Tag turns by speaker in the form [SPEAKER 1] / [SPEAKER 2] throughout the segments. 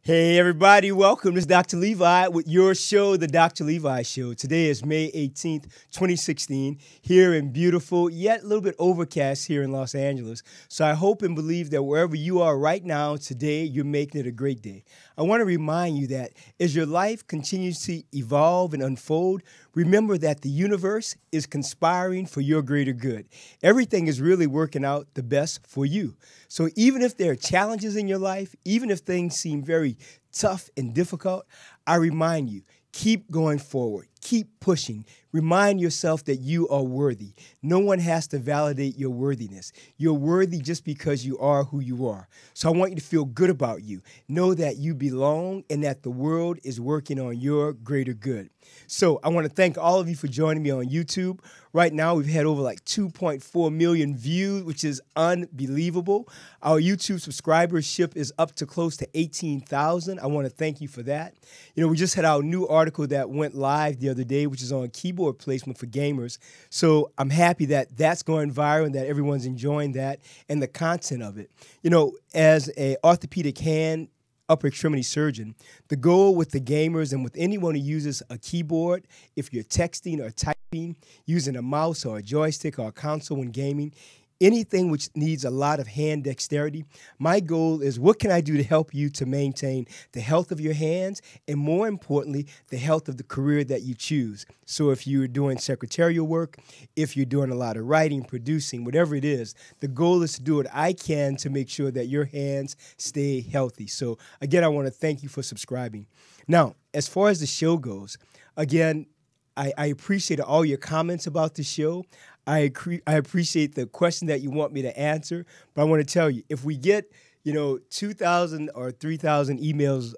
[SPEAKER 1] Hey everybody, welcome. This is Dr. Levi with your show, The Dr. Levi Show. Today is May 18th, 2016, here in beautiful, yet a little bit overcast here in Los Angeles. So I hope and believe that wherever you are right now, today, you're making it a great day. I want to remind you that as your life continues to evolve and unfold, remember that the universe is conspiring for your greater good. Everything is really working out the best for you. So even if there are challenges in your life, even if things seem very tough and difficult, I remind you, keep going forward. Keep pushing. Remind yourself that you are worthy. No one has to validate your worthiness. You're worthy just because you are who you are. So I want you to feel good about you. Know that you belong and that the world is working on your greater good. So I want to thank all of you for joining me on YouTube. Right now, we've had over like 2.4 million views, which is unbelievable. Our YouTube subscribership is up to close to 18,000. I want to thank you for that. You know, we just had our new article that went live the other day, which is on keyboard placement for gamers. So I'm happy that that's going viral and that everyone's enjoying that and the content of it. You know, as an orthopedic hand upper extremity surgeon, the goal with the gamers and with anyone who uses a keyboard, if you're texting or typing, using a mouse or a joystick or a console when gaming, anything which needs a lot of hand dexterity, my goal is what can I do to help you to maintain the health of your hands and, more importantly, the health of the career that you choose. So if you're doing secretarial work, if you're doing a lot of writing, producing, whatever it is, the goal is to do what I can to make sure that your hands stay healthy. So again, I want to thank you for subscribing. Now, as far as the show goes, again, I appreciate all your comments about the show. I appreciate the question that you want me to answer, but I want to tell you, if we get, 2,000 or 3,000 emails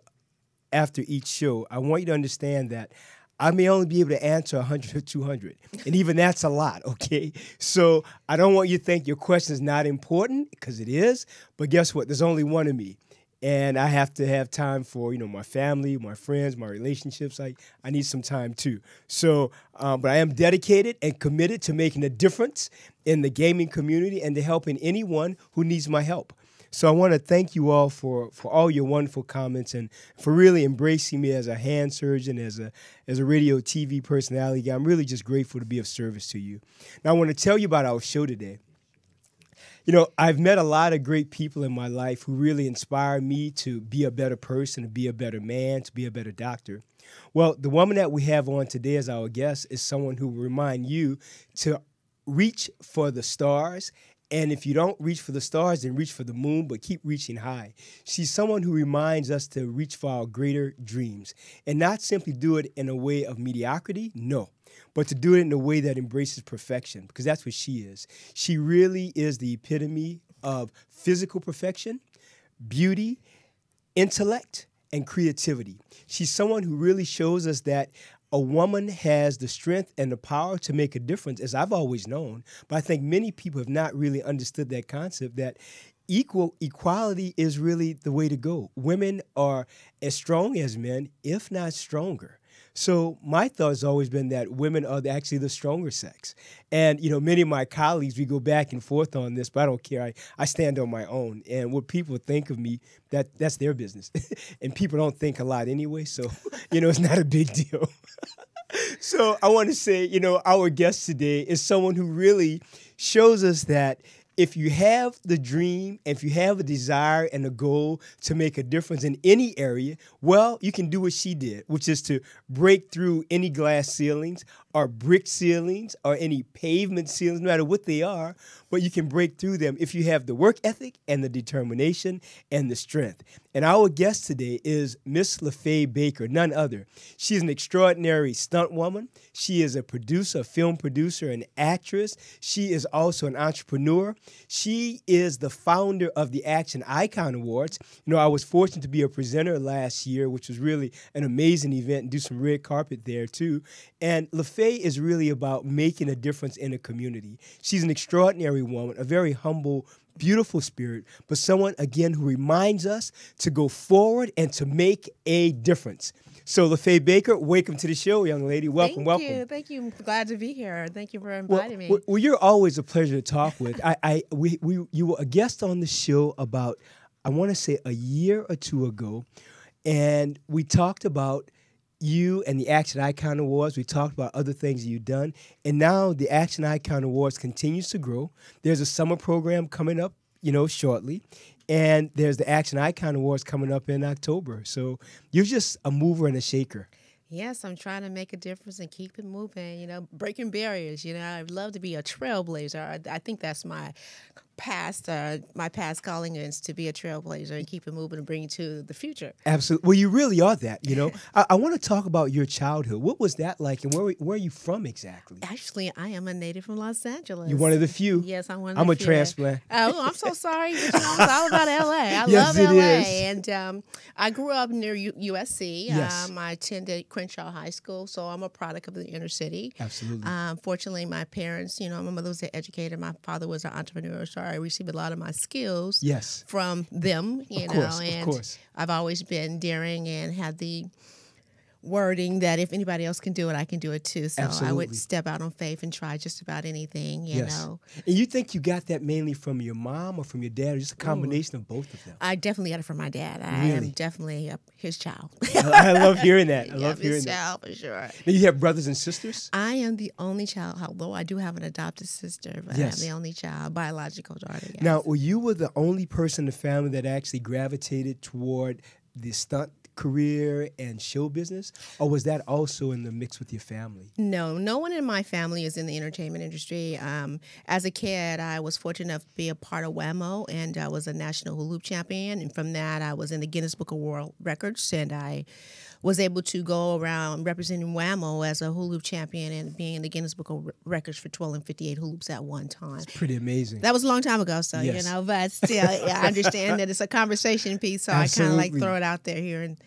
[SPEAKER 1] after each show, I want you to understand that I may only be able to answer 100 or 200, and even that's a lot, okay? So I don't want you to think your question is not important, because it is, but guess what? There's only one of me. And I have to have time for, my family, my friends, my relationships. I need some time too. So, but I am dedicated and committed to making a difference in the gaming community and to helping anyone who needs my help. So I want to thank you all for all your wonderful comments and for really embracing me as a hand surgeon, as a radio TV personality. I'm really just grateful to be of service to you. Now, I want to tell you about our show today. I've met a lot of great people in my life who really inspire me to be a better person, to be a better man, to be a better doctor. Well, the woman that we have on today as our guest is someone who will remind you to reach for the stars. And if you don't reach for the stars, then reach for the moon, but keep reaching high. She's someone who reminds us to reach for our greater dreams and not simply do it in a way of mediocrity, no, but to do it in a way that embraces perfection, because that's what she is. She really is the epitome of physical perfection, beauty, intellect, and creativity. She's someone who really shows us that a woman has the strength and the power to make a difference, as I've always known, but I think many people have not really understood that concept, that equality is really the way to go. Women are as strong as men, if not stronger. So my thought has always been that women are actually the stronger sex. And, many of my colleagues, we go back and forth on this, but I don't care. I stand on my own. And what people think of me, that's their business. And people don't think a lot anyway, so, it's not a big deal. So I want to say, our guest today is someone who really shows us that if you have the dream, if you have a desire and a goal to make a difference in any area, well, you can do what she did, which is to break through any glass ceilings or brick ceilings or any pavement ceilings, no matter what they are, but you can break through them if you have the work ethic and the determination and the strength. And our guest today is Miss LaFaye Baker, none other. She is an extraordinary stunt woman. She is a producer, a film producer, an actress. She is also an entrepreneur. She is the founder of the Action Icon Awards. I was fortunate to be a presenter last year, which was really an amazing event, and do some red carpet there too. And LaFaye is really about making a difference in a community. She's an extraordinary woman, a very humble, beautiful spirit, but someone, again, who reminds us to go forward and to make a difference. So, LaFaye Baker, welcome to the show, young lady. Welcome.
[SPEAKER 2] Thank you. Glad to be here. Thank you for inviting me.
[SPEAKER 1] Well, you're always a pleasure to talk with. You were a guest on the show about, I want to say, a year or two ago, and we talked about you and the Action Icon Awards. We talked about other things you've done. And now the Action Icon Awards continues to grow. There's a summer program coming up, shortly. And there's the Action Icon Awards coming up in October. So you're just a mover and a shaker.
[SPEAKER 2] Yes, I'm trying to make a difference and keep it moving, breaking barriers. I'd love to be a trailblazer. I think that's my past calling is to be a trailblazer and keep it moving and bring it to the future.
[SPEAKER 1] Absolutely. Well, you really are that, I want to talk about your childhood. What was that like, and where are you from exactly?
[SPEAKER 2] Actually, I am a native from Los Angeles.
[SPEAKER 1] You're one of the few.
[SPEAKER 2] Yes, I'm one of the
[SPEAKER 1] few. I'm a
[SPEAKER 2] few.
[SPEAKER 1] transplant.
[SPEAKER 2] Oh, I'm so sorry. It's all about L.A. I
[SPEAKER 1] yes,
[SPEAKER 2] love L.A.
[SPEAKER 1] Is.
[SPEAKER 2] And I grew up near USC.
[SPEAKER 1] Yes.
[SPEAKER 2] I attended Crenshaw High School, so I'm a product of the inner city.
[SPEAKER 1] Absolutely.
[SPEAKER 2] Fortunately, my parents, my mother was an educator. My father was an entrepreneur, so I received a lot of my skills from them,
[SPEAKER 1] of course.
[SPEAKER 2] I've always been daring and had the wording that if anybody else can do it, I can do it too. So
[SPEAKER 1] Absolutely.
[SPEAKER 2] I would step out on faith and try just about anything, you know.
[SPEAKER 1] And you think you got that mainly from your mom or from your dad, or just a combination of both of them?
[SPEAKER 2] I definitely got it from my dad. I am definitely his child.
[SPEAKER 1] I love hearing that. I love hearing
[SPEAKER 2] his
[SPEAKER 1] that.
[SPEAKER 2] child for sure.
[SPEAKER 1] Now you have brothers and sisters?
[SPEAKER 2] I am the only child, although I do have an adopted sister, but I'm the only child, biological daughter. Yes.
[SPEAKER 1] Now, you were the only person in the family that actually gravitated toward the stunt career and show business, or was that also in the mix with your family?
[SPEAKER 2] No one in my family is in the entertainment industry. As a kid, I was fortunate enough to be a part of WAMO, and I was a national hula hoop champion. And from that, I was in the Guinness Book of World Records, and I was able to go around representing WAMO as a hula hoop champion and being in the Guinness Book of Records for 12 and 58 hula hoops at one time.
[SPEAKER 1] It's pretty amazing.
[SPEAKER 2] That was a long time ago, so but still, I understand that it's a conversation piece, so
[SPEAKER 1] Absolutely.
[SPEAKER 2] I kind of throw it out there here and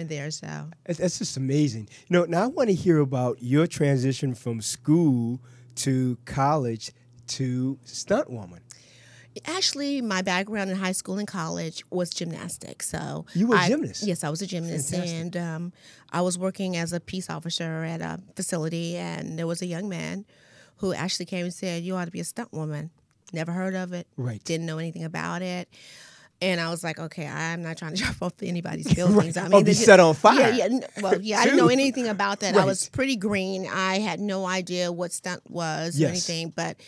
[SPEAKER 2] there. So
[SPEAKER 1] that's just amazing. Now I want to hear about your transition from school to college to Stuntwoman.
[SPEAKER 2] Actually, my background in high school and college was gymnastics. So
[SPEAKER 1] you were a gymnast?
[SPEAKER 2] Yes, I was a gymnast.
[SPEAKER 1] Fantastic.
[SPEAKER 2] And I was working as a peace officer at a facility, and there was a young man who actually came and said, "You ought to be a stunt woman." Never heard of it.
[SPEAKER 1] Right.
[SPEAKER 2] Didn't know anything about it. And I was like, okay, I'm not trying to jump off anybody's buildings.
[SPEAKER 1] Right.
[SPEAKER 2] I mean,
[SPEAKER 1] be set on fire.
[SPEAKER 2] I didn't know anything about that.
[SPEAKER 1] Right.
[SPEAKER 2] I was pretty green. I had no idea what stunt was or anything, but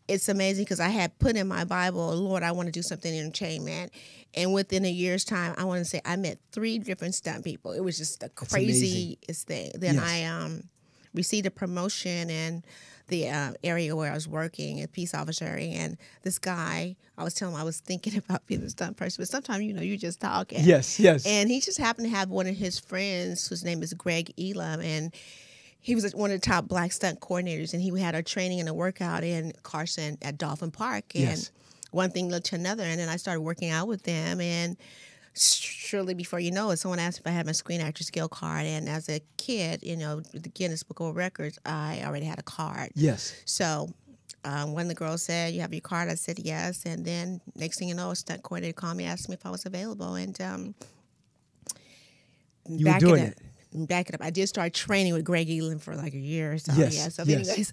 [SPEAKER 2] it's amazing because I had put in my Bible, Lord, I want to do something in entertainment. And within a year's time, I want to say I met 3 different stunt people. It was just the craziest thing. Then I received a promotion in the area where I was working, a peace officer, and this guy, I was telling him I was thinking about being a stunt person, but sometimes, you just talk. And,
[SPEAKER 1] yes.
[SPEAKER 2] And he just happened to have one of his friends, whose name is Greg Elam, and he was one of the top black stunt coordinators, and he had a training and a workout in Carson at Dolphin Park. And one thing led to another, and then I started working out with them, and shortly before you know it, someone asked if I had my Screen Actors Guild card, and as a kid, with the Guinness Book of World Records, I already had a card.
[SPEAKER 1] Yes.
[SPEAKER 2] So when the girl said, "You have your card," I said yes, and then next thing you know, a stunt coordinator called me, asked me if I was available, and
[SPEAKER 1] you were doing it.
[SPEAKER 2] Back it up. I did start training with Greg Elam for like a year or so.
[SPEAKER 1] Yes.
[SPEAKER 2] So anyways,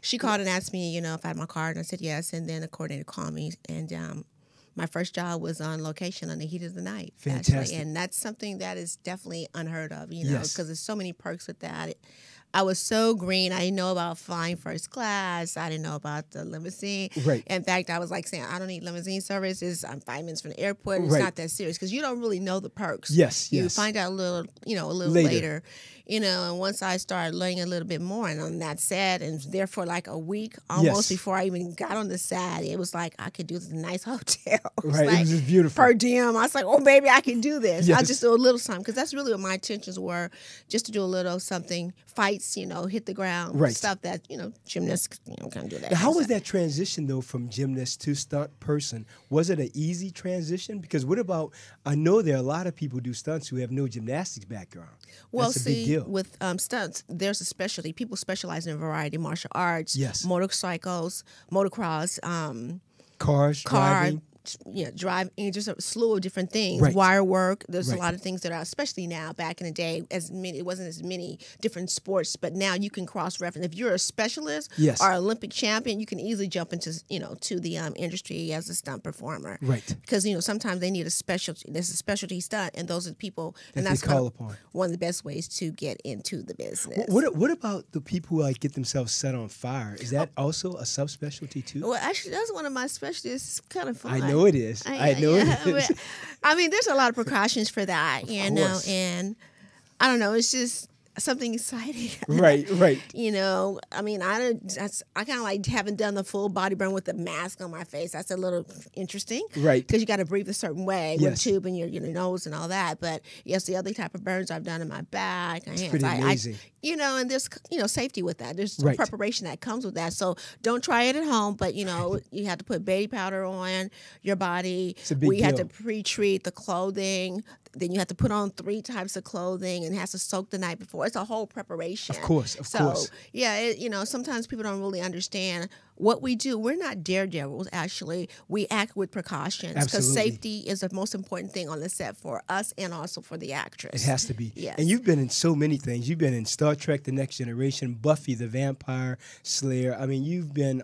[SPEAKER 2] she called and asked me, if I had my card, and I said yes. And then the coordinator called me, and my first job was on location on the heat of the night.
[SPEAKER 1] Fantastic.
[SPEAKER 2] Actually. And that's something that is definitely unheard of, because there's so many perks with that. I was so green. I didn't know about flying first class. I didn't know about the limousine.
[SPEAKER 1] Right.
[SPEAKER 2] In fact, I was like saying, I don't need limousine services. I'm 5 minutes from the airport. It's not that serious because you don't really know the perks.
[SPEAKER 1] Yes.
[SPEAKER 2] You find out a little later. And once I started learning a little bit more, and on that set, and there for like a week almost before I even got on the set, it was like I could do this nice hotel.
[SPEAKER 1] Right,
[SPEAKER 2] like,
[SPEAKER 1] it was just beautiful.
[SPEAKER 2] Per diem. I was like, oh, baby, I can do this.
[SPEAKER 1] Yes.
[SPEAKER 2] I'll just do a little something, because that's really what my intentions were, just to do a little something, fights, hit the ground, stuff that, gymnasts, kind of do that.
[SPEAKER 1] Now, how was that transition, though, from gymnast to stunt person? Was it an easy transition? Because what about, I know there are a lot of people who do stunts who have no gymnastics background.
[SPEAKER 2] Well,
[SPEAKER 1] That's a big deal.
[SPEAKER 2] With stunts, there's a specialty. People specialize in a variety of martial arts,
[SPEAKER 1] Yes.
[SPEAKER 2] motorcycles, motocross,
[SPEAKER 1] cars, driving.
[SPEAKER 2] drive, just a slew of different things.
[SPEAKER 1] Right.
[SPEAKER 2] Wire work. There's a
[SPEAKER 1] Right.
[SPEAKER 2] lot of things that are, especially now. Back in the day, it wasn't as many different sports, but now you can cross reference. If you're a specialist
[SPEAKER 1] Yes.
[SPEAKER 2] or Olympic champion, you can easily jump into to the industry as a stunt performer.
[SPEAKER 1] Right.
[SPEAKER 2] Because sometimes they need a specialty. There's a specialty stunt, and those are the people
[SPEAKER 1] That
[SPEAKER 2] that's
[SPEAKER 1] they call upon.
[SPEAKER 2] one of the best ways to get into the business.
[SPEAKER 1] What about the people who get themselves set on fire? Is that also a subspecialty too?
[SPEAKER 2] Well, actually, that's one of my specialties. It's kind of fun.
[SPEAKER 1] I know it is. I know it is.
[SPEAKER 2] I mean, there's a lot of precautions for that,
[SPEAKER 1] course.
[SPEAKER 2] and I don't know. It's just something exciting.
[SPEAKER 1] Right.
[SPEAKER 2] I mean, I kind of haven't done the full body burn with the mask on my face. That's a little interesting.
[SPEAKER 1] Right.
[SPEAKER 2] Because you got to breathe a certain way with
[SPEAKER 1] Yes.
[SPEAKER 2] a tube in your nose and all that. But yes, the other type of burns I've done in my back and hands.
[SPEAKER 1] Pretty amazing.
[SPEAKER 2] And there's, safety with that. There's
[SPEAKER 1] Right.
[SPEAKER 2] preparation that comes with that. So don't try it at home, but, you have to put baby powder on your body.
[SPEAKER 1] It's a big
[SPEAKER 2] have
[SPEAKER 1] deal.
[SPEAKER 2] to pre-treat the clothing. Then you have to put on 3 types of clothing and it has to soak the night before. It's a whole preparation.
[SPEAKER 1] Of course.
[SPEAKER 2] So, yeah, sometimes people don't really understand what we do. We're not daredevils, actually. We act with precautions because
[SPEAKER 1] Absolutely.
[SPEAKER 2] safety is the most important thing on the set for us and also for the actress.
[SPEAKER 1] It has to be.
[SPEAKER 2] Yes.
[SPEAKER 1] And you've been in so many things. You've been in Star Trek: The Next Generation, Buffy the Vampire Slayer. I mean, you've been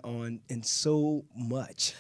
[SPEAKER 1] in so much.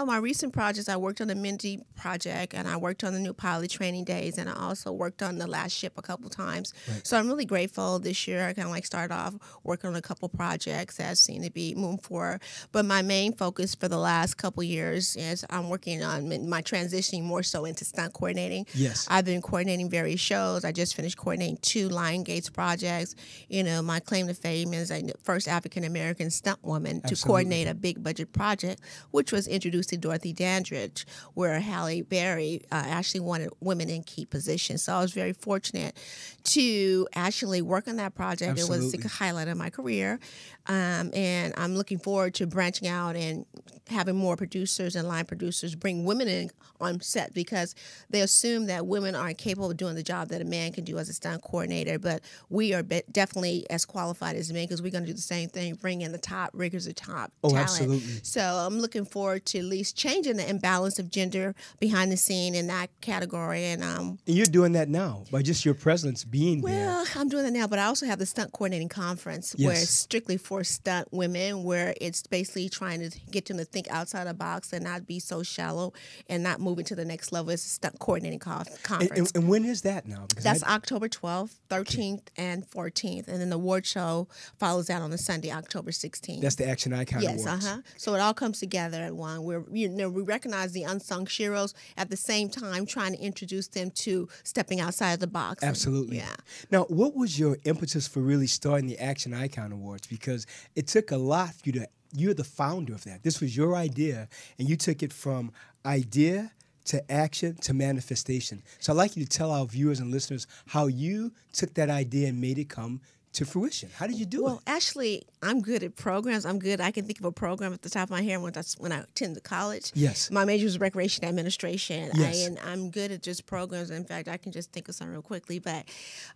[SPEAKER 2] My recent projects, I worked on the Mindy project and I worked on the new pilot training days and I also worked on The Last Ship a couple times.
[SPEAKER 1] Right.
[SPEAKER 2] So I'm really grateful this year. I kind of started off working on a couple projects that seem to be moving forward. But my main focus for the last couple years is I'm working on my transitioning more so into stunt coordinating.
[SPEAKER 1] Yes.
[SPEAKER 2] I've been coordinating various shows. I just finished coordinating 2 Lion Gates projects. My claim to fame is the first African-American stunt woman to coordinate a big budget project, which was introduced to Dorothy Dandridge, where Halle Berry actually wanted women in key positions. So I was very fortunate to actually work on that project.
[SPEAKER 1] Absolutely.
[SPEAKER 2] It was a highlight of my career. And I'm looking forward to branching out and having more producers and line producers bring women in on set because they assume that women aren't capable of doing the job that a man can do as a stunt coordinator. But we are definitely as qualified as men because we're going to do the same thing, bring in the top riggers, the top talent.
[SPEAKER 1] Absolutely.
[SPEAKER 2] So I'm looking forward to at least changing the imbalance of gender behind the scene in that category. And
[SPEAKER 1] you're doing that now by just your presence being there.
[SPEAKER 2] well, I'm doing that now, but I also have the stunt coordinating conference where it's strictly for stunt women, where it's basically trying to get them to think outside the box and not be so shallow and not moving to the next level. It's a stunt coordinating conference.
[SPEAKER 1] And when is that now? Because
[SPEAKER 2] That's October 12th, 13th, and 14th. And then the award show follows that on the Sunday, October 16th.
[SPEAKER 1] That's the Action Icon
[SPEAKER 2] Yes,
[SPEAKER 1] Awards.
[SPEAKER 2] So it all comes together at one. We recognize the unsung heroes at the same time trying to introduce them to stepping outside the box.
[SPEAKER 1] Absolutely.
[SPEAKER 2] Yeah.
[SPEAKER 1] Now, what was your impetus for really starting the Action Icon Awards? Because it took a lot for you to. You're the founder of that. This was your idea, and you took it from idea to action to manifestation. So I'd like you to tell our viewers and listeners how you took that idea and made it come to fruition. How did you do it?
[SPEAKER 2] Well, actually, I'm good at programs. I can think of a program at the top of my head when I attended college.
[SPEAKER 1] Yes.
[SPEAKER 2] My major was recreation administration.
[SPEAKER 1] Yes.
[SPEAKER 2] And I'm good at just programs. In fact, I can just think of some real quickly. But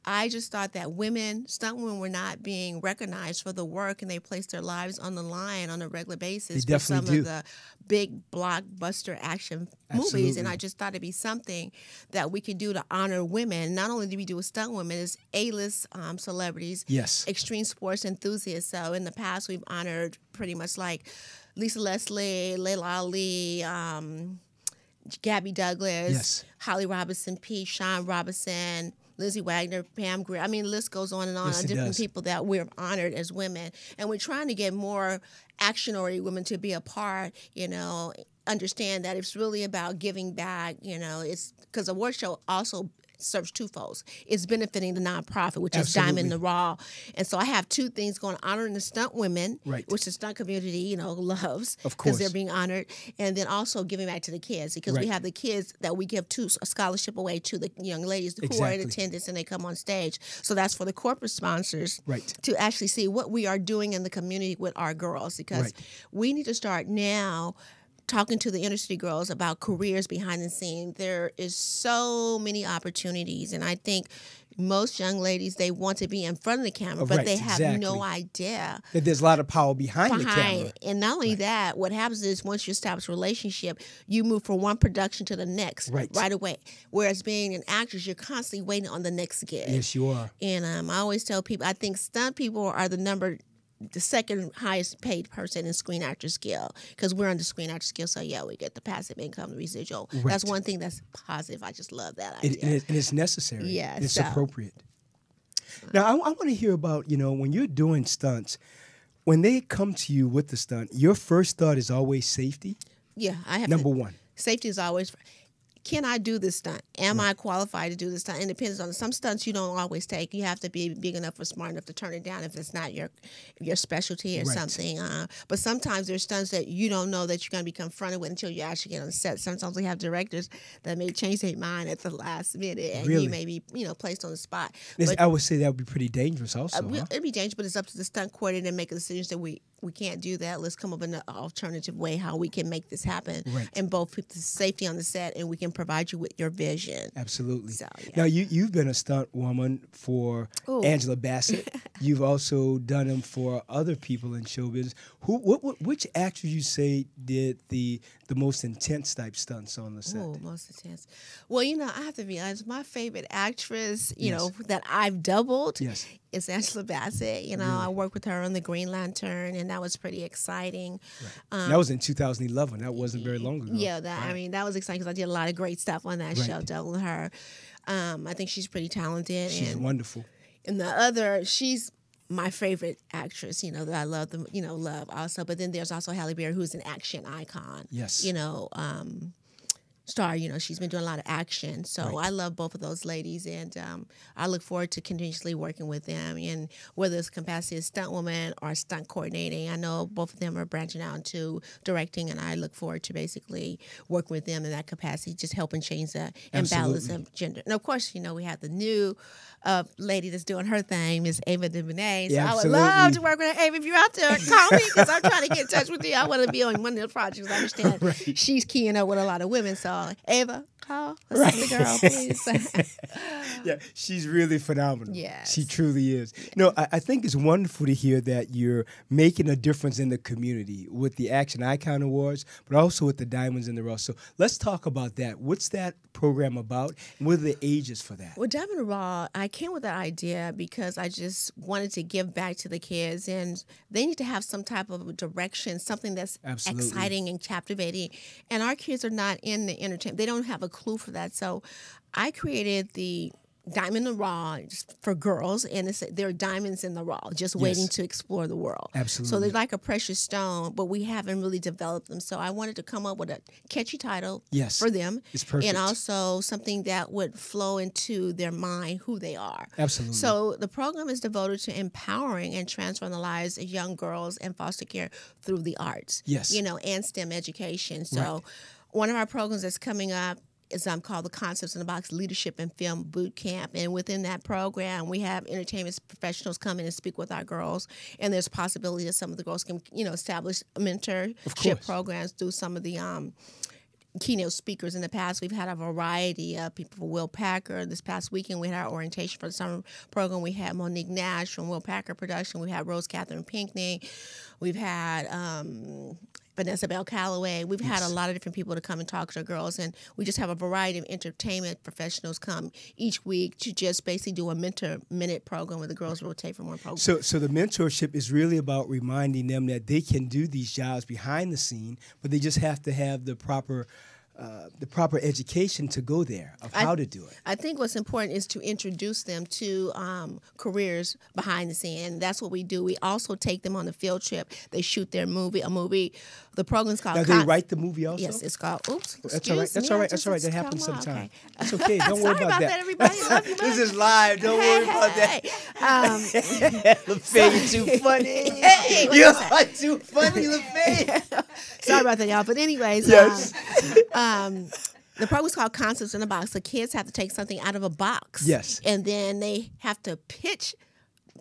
[SPEAKER 2] I just thought that stunt women were not being recognized for the work, and they placed their lives on the line on a regular basis
[SPEAKER 1] They
[SPEAKER 2] for some
[SPEAKER 1] definitely
[SPEAKER 2] of the big blockbuster action movies. And I just thought it'd be something that we could do to honor women. Not only do we do with stunt women, it's A-list celebrities.
[SPEAKER 1] Yes.
[SPEAKER 2] Extreme sports enthusiasts. So in the past, we've honored pretty much like Lisa Leslie, Layla Ali, Gabby Douglas,
[SPEAKER 1] Yes.
[SPEAKER 2] Holly Robinson Peete, Sean Robinson, Lizzie Wagner, Pam Grier. I mean, the list goes on and on.
[SPEAKER 1] Yes, it
[SPEAKER 2] Different
[SPEAKER 1] does.
[SPEAKER 2] people that we've honored as women. And we're trying to get more action-oriented women to be a part, understand that it's really about giving back, it's because the award show also serves twofolds. It's benefiting the nonprofit, which is Diamond in the Raw. And so I have 2 things going, honoring the stunt women, which the stunt community, loves.
[SPEAKER 1] Of course.
[SPEAKER 2] Because they're being honored. And then also giving back to the kids because we have the kids that we give a scholarship away to the young ladies who are in attendance and they come on stage. So that's for the corporate sponsors to actually see what we are doing in the community with our girls because we need to start now talking to the industry girls about careers behind the scene, there is so many opportunities. And I think most young ladies, they want to be in front of the camera, but they have no idea
[SPEAKER 1] that there's a lot of power behind the camera.
[SPEAKER 2] And not only that, what happens is once you establish a relationship, you move from one production to the next right away. Whereas being an actress, you're constantly waiting on the next gig.
[SPEAKER 1] Yes, you are.
[SPEAKER 2] And I always tell people, I think stunt people are the second highest paid person in Screen Actors Guild, because we're under Screen Actors Guild, so yeah, we get the passive income, the residual. Right. That's one thing that's positive. I just love that idea.
[SPEAKER 1] And it's necessary.
[SPEAKER 2] Yeah,
[SPEAKER 1] it's appropriate. Now, I want to hear about, when you're doing stunts, when they come to you with the stunt, your first thought is always safety?
[SPEAKER 2] Yeah, I have
[SPEAKER 1] Number one.
[SPEAKER 2] Safety is always... Can I do this stunt? Am I qualified to do this stunt? And it depends on some stunts you don't always take. You have to be big enough or smart enough to turn it down if it's not your specialty or something. But sometimes there's stunts that you don't know that you're going to be confronted with until you actually get on set. Sometimes we have directors that may change their mind at the last minute, and you may be placed on the spot.
[SPEAKER 1] I would say that would be pretty dangerous also.
[SPEAKER 2] It'd be dangerous, but it's up to the stunt coordinator to make a decision that we can't do that. Let's come up with an alternative way how we can make this happen. Right. And both the safety on the set, and we can provide you with your vision.
[SPEAKER 1] Absolutely. So, yeah. Now, you've been a stunt woman for Angela Bassett. You've also done them for other people in show business. Which actress you say did the most intense type stunts on the set?
[SPEAKER 2] Oh, most intense. Well, I have to be honest. My favorite actress, that I've doubled is Angela Bassett. Really? I worked with her on The Green Lantern, and that was pretty exciting.
[SPEAKER 1] Right. That was in 2011. That wasn't very long ago.
[SPEAKER 2] Yeah, that was exciting because I did a lot of great stuff on that show, doubling her. I think she's pretty talented.
[SPEAKER 1] She's wonderful.
[SPEAKER 2] And the other, she's my favorite actress, that I love love also. But then there's also Halle Berry, who's an action icon.
[SPEAKER 1] Yes.
[SPEAKER 2] Star, she's been doing a lot of action. So I love both of those ladies, and I look forward to continuously working with them. And whether it's capacity as Stuntwoman or stunt coordinating, I know both of them are branching out into directing, and I look forward to basically working with them in that capacity, just helping change the imbalance of gender. And of course, we have the new lady that's doing her thing, Miss Ava DuVernay. So I would love to work with her. Ava, if you're out there, call me, because I'm trying to get in touch with you. I want to be on one of the projects. I understand she's keying up with a lot of women, so Ava, call. Let's see the girl, please.
[SPEAKER 1] Yeah, she's really phenomenal.
[SPEAKER 2] Yes.
[SPEAKER 1] She truly is. No, I think it's wonderful to hear that you're making a difference in the community with the Action Icon Awards, but also with the Diamonds in the Rough. So let's talk about that. What's that program about? What are the ages for that?
[SPEAKER 2] Well, Diamond in the Raw, I came with that idea because I just wanted to give back to the kids, and they need to have some type of direction, something that's exciting and captivating. And our kids are not in the entertainment. They don't have a clue for that. So I created the Diamond in the Raw for girls, and they're diamonds in the raw, just waiting to explore the world.
[SPEAKER 1] Absolutely.
[SPEAKER 2] So they're like a precious stone, but we haven't really developed them. So I wanted to come up with a catchy title for them.
[SPEAKER 1] It's perfect.
[SPEAKER 2] And also something that would flow into their mind who they are.
[SPEAKER 1] Absolutely.
[SPEAKER 2] So the program is devoted to empowering and transforming the lives of young girls in foster care through the arts.
[SPEAKER 1] Yes.
[SPEAKER 2] And STEM education. So one of our programs that's coming up is called the Concepts in the Box Leadership and Film Boot Camp. And within that program, we have entertainment professionals come in and speak with our girls. And there's a possibility that some of the girls can, establish mentorship programs through some of the keynote speakers. In the past, we've had a variety of people from Will Packer. This past weekend, we had our orientation for the summer program. We had Monique Nash from Will Packer Production. We had Rose Catherine Pinckney. We've had Vanessa Bell Calloway. We've had a lot of different people to come and talk to our girls, and we just have a variety of entertainment professionals come each week to just basically do a mentor minute program where the girls rotate from one program.
[SPEAKER 1] So the mentorship is really about reminding them that they can do these jobs behind the scene, but they just have to have the proper education to go there of how to do it.
[SPEAKER 2] I think what's important is to introduce them to careers behind the scene, and that's what we do. We also take them on a field trip. They shoot their movie. The program's called.
[SPEAKER 1] Now they write the movie also.
[SPEAKER 2] Yes, it's called. Oops,
[SPEAKER 1] that's all right. That's all right. That's all right. That happens sometimes.
[SPEAKER 2] Okay.
[SPEAKER 1] It's okay. Don't worry about that.
[SPEAKER 2] Everybody. Love you,
[SPEAKER 1] this is live. Don't worry about that. LaFaye, you're too funny. You are too funny, LaFaye.
[SPEAKER 2] Sorry about that, y'all. But anyways,
[SPEAKER 1] yes.
[SPEAKER 2] The program's called Concepts in a Box. The kids have to take something out of a box.
[SPEAKER 1] Yes.
[SPEAKER 2] And then they have to pitch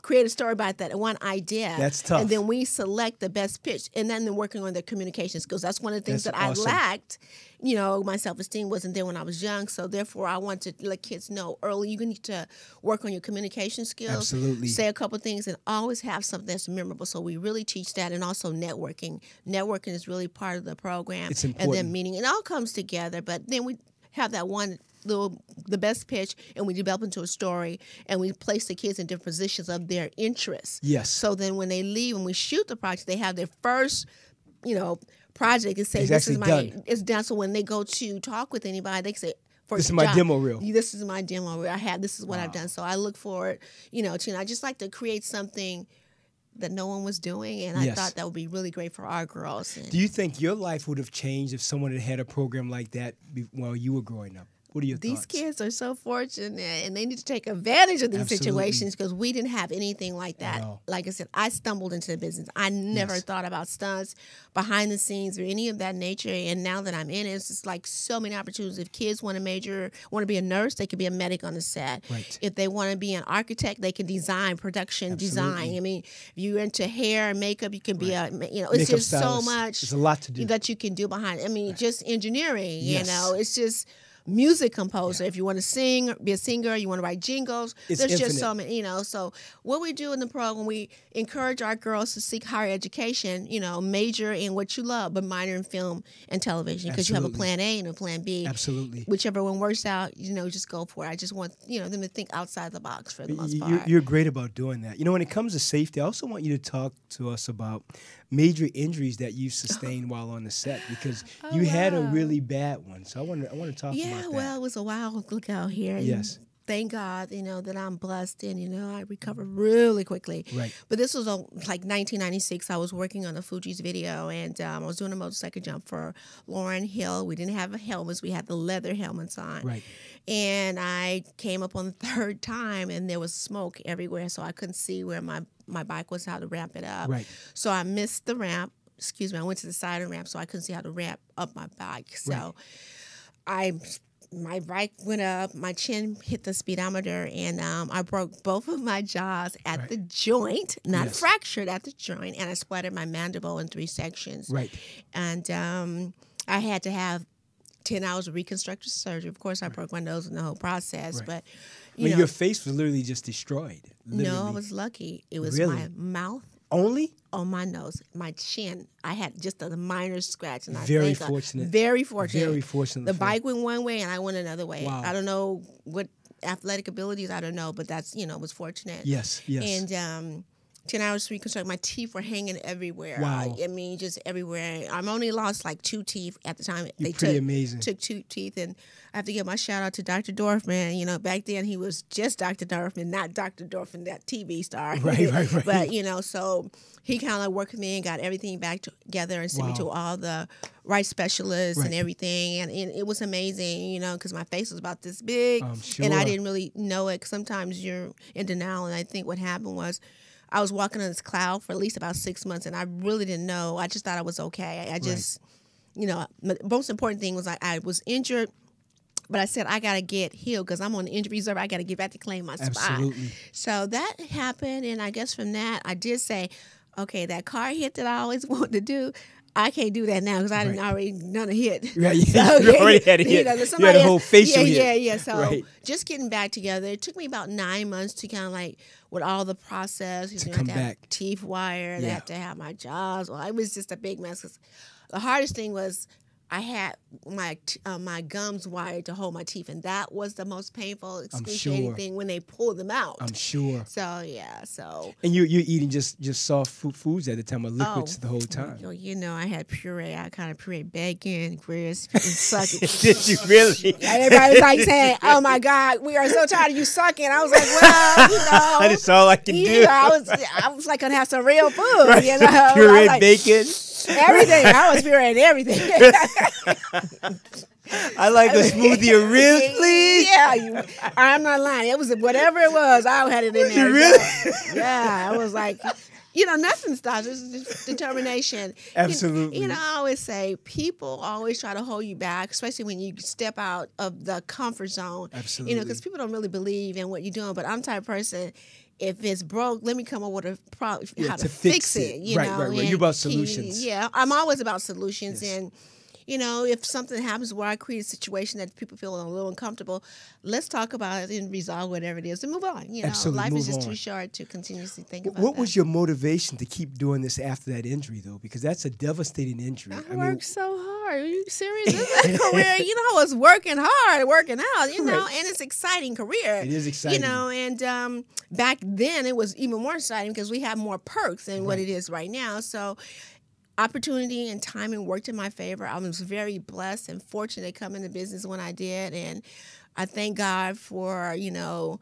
[SPEAKER 2] create a story about that one idea.
[SPEAKER 1] That's tough.
[SPEAKER 2] And then we select the best pitch, and then working on their communication skills. That's one of the things
[SPEAKER 1] That's
[SPEAKER 2] that
[SPEAKER 1] awesome.
[SPEAKER 2] I lacked. You know, my self-esteem wasn't there when I was young, so therefore I want to let kids know early you need to work on your communication skills.
[SPEAKER 1] Absolutely.
[SPEAKER 2] Say a couple things and always have something that's memorable. So we really teach that, and also networking. Networking is really part of the program.
[SPEAKER 1] It's important.
[SPEAKER 2] And then meeting. It all comes together, but then we have that one the best pitch, and we develop into a story, and we place the kids in different positions of their interests.
[SPEAKER 1] Yes.
[SPEAKER 2] So then when they leave and we shoot the project, they have their first, project and say, it's done. So when they go to talk with anybody, they can say,
[SPEAKER 1] this is my demo reel.
[SPEAKER 2] This is my demo reel. This is what I've done. So I look forward, I just like to create something that no one was doing, and I thought that would be really great for our girls.
[SPEAKER 1] Do you think your life would have changed if someone had had a program like that while you were growing up? What are your thoughts?
[SPEAKER 2] These kids are so fortunate, and they need to take advantage of these situations, because we didn't have anything like that. Like I said, I stumbled into the business. I never thought about stunts, behind the scenes, or any of that nature. And now that I'm in it, it's just like so many opportunities. If kids want to be a nurse, they could be a medic on the set.
[SPEAKER 1] Right.
[SPEAKER 2] If they want to be an architect, they can design, production, design. I mean, if you're into hair and makeup, you can be it's
[SPEAKER 1] makeup
[SPEAKER 2] just
[SPEAKER 1] stylist.
[SPEAKER 2] so much.
[SPEAKER 1] There's a lot to do
[SPEAKER 2] that you can do behind. I mean, just engineering. It's just music composer. If you want to sing, be a singer, you want to write jingles, there's
[SPEAKER 1] infinite.
[SPEAKER 2] just so many, So what we do in the program, we encourage our girls to seek higher education, major in what you love, but minor in film and television, because you have a plan A and a plan B.
[SPEAKER 1] Absolutely.
[SPEAKER 2] Whichever one works out, just go for it. I just want, them to think outside the box for the most part.
[SPEAKER 1] You're great about doing that. When it comes to safety, I also want you to talk to us about major injuries that you sustained while on the set, because you had a really bad one. So I want to talk about that.
[SPEAKER 2] Yeah, well, it was a wild look out here.
[SPEAKER 1] Yes.
[SPEAKER 2] Thank God, that I'm blessed and, I recovered really quickly.
[SPEAKER 1] Right.
[SPEAKER 2] But this was like 1996. I was working on a Fuji's video, and I was doing a motorcycle jump for Lauren Hill. We didn't have helmets. We had the leather helmets on.
[SPEAKER 1] Right.
[SPEAKER 2] And I came up on the third time, and there was smoke everywhere, so I couldn't see where my bike was, how to ramp it up.
[SPEAKER 1] Right.
[SPEAKER 2] So I missed the ramp. Excuse me, I went to the side of the ramp, so I couldn't see how to ramp up my bike. So my bike went up, my chin hit the speedometer, and I broke both of my jaws at the joint, not fractured, at the joint, and I splattered my mandible in 3 sections.
[SPEAKER 1] Right.
[SPEAKER 2] And I had to have 10 hours of reconstructive surgery. Of course, I broke my nose in the whole process, but
[SPEAKER 1] your face was literally just destroyed. Literally.
[SPEAKER 2] No, I was lucky. It was my mouth.
[SPEAKER 1] Only?
[SPEAKER 2] On my nose, my chin. I had just a minor scratch. And
[SPEAKER 1] Very fortunate.
[SPEAKER 2] Very fortunate.
[SPEAKER 1] Very fortunate.
[SPEAKER 2] The bike went one way and I went another way.
[SPEAKER 1] Wow.
[SPEAKER 2] I don't know what athletic abilities, I don't know, but that's, was fortunate.
[SPEAKER 1] Yes.
[SPEAKER 2] And 10 hours to reconstruct. My teeth were hanging everywhere.
[SPEAKER 1] Wow.
[SPEAKER 2] I mean, just everywhere. I've only lost like 2 teeth at the time.
[SPEAKER 1] You're pretty amazing.
[SPEAKER 2] Took 2 teeth, and I have to give my shout out to Dr. Dorfman. Back then he was just Dr. Dorfman, not Dr. Dorfman, that TV star.
[SPEAKER 1] Right.
[SPEAKER 2] But, so he kind of worked with me and got everything back together and sent me to all the right specialists and everything. And it was amazing, because my face was about this big.
[SPEAKER 1] Sure.
[SPEAKER 2] And I didn't really know it. Sometimes you're in denial, and I think what happened was I was walking on this cloud for at least about 6 months, and I really didn't know. I just thought I was okay. I just, the most important thing was I was injured, but I said, I got to get healed because I'm on the injury reserve. I got to get back to claim my spot.
[SPEAKER 1] Absolutely.
[SPEAKER 2] So that happened, and I guess from that, I did say, okay, that car hit that I always wanted to do, I can't do that now because I didn't already done a hit.
[SPEAKER 1] Right, so, you already had a hit. You had a whole facial hit.
[SPEAKER 2] Yeah. So just getting back together, it took me about 9 months to kind of like, with all the process,
[SPEAKER 1] to come back.
[SPEAKER 2] Teeth wired, I had to have my jaws. Well, it was just a big mess. 'Cause the hardest thing was I had my gums wired to hold my teeth, and that was the most painful, excruciating thing when they pulled them out.
[SPEAKER 1] I'm sure.
[SPEAKER 2] So yeah, so.
[SPEAKER 1] And you're eating just soft foods at the time, or liquids the whole time.
[SPEAKER 2] I had puree. I kind of pureed bacon, grits, and sucking.
[SPEAKER 1] Did you really?
[SPEAKER 2] Everybody was like saying, "Oh my God, we are so tired of you sucking." I was like, "Well,
[SPEAKER 1] that's all I can do."
[SPEAKER 2] I was like, gonna have some real food,
[SPEAKER 1] Pureed bacon.
[SPEAKER 2] Everything. I was pureed everything.
[SPEAKER 1] I like a smoothie of ribs, please.
[SPEAKER 2] Yeah, I'm not lying. It was whatever it was. I had it in there.
[SPEAKER 1] Really?
[SPEAKER 2] Yeah, I was like, nothing stops. It's just determination.
[SPEAKER 1] Absolutely.
[SPEAKER 2] I always say people always try to hold you back, especially when you step out of the comfort zone.
[SPEAKER 1] Absolutely.
[SPEAKER 2] Because people don't really believe in what you're doing. But I'm the type of person, if it's broke, let me come up with a how to
[SPEAKER 1] fix
[SPEAKER 2] it. You
[SPEAKER 1] right,
[SPEAKER 2] know,
[SPEAKER 1] right. You're about solutions.
[SPEAKER 2] I'm always about solutions,
[SPEAKER 1] Yes.
[SPEAKER 2] and you know, if something happens where I create a situation that people feel a little uncomfortable, let's talk about it and resolve whatever it is and move on. You know,
[SPEAKER 1] Absolutely,
[SPEAKER 2] life
[SPEAKER 1] move
[SPEAKER 2] is just
[SPEAKER 1] on.
[SPEAKER 2] too short to continuously think about
[SPEAKER 1] What
[SPEAKER 2] that.
[SPEAKER 1] was your motivation to keep doing this after that injury, though? Because that's a devastating injury.
[SPEAKER 2] I worked so hard. Are you serious? This is a career. You know, I was working hard, working out, you know, and it's an exciting career.
[SPEAKER 1] It is exciting.
[SPEAKER 2] You know, and back then it was even more exciting because we have more perks than what it is right now. So opportunity and timing worked in my favor. I was very blessed and fortunate to come into business when I did. And I thank God for, you know,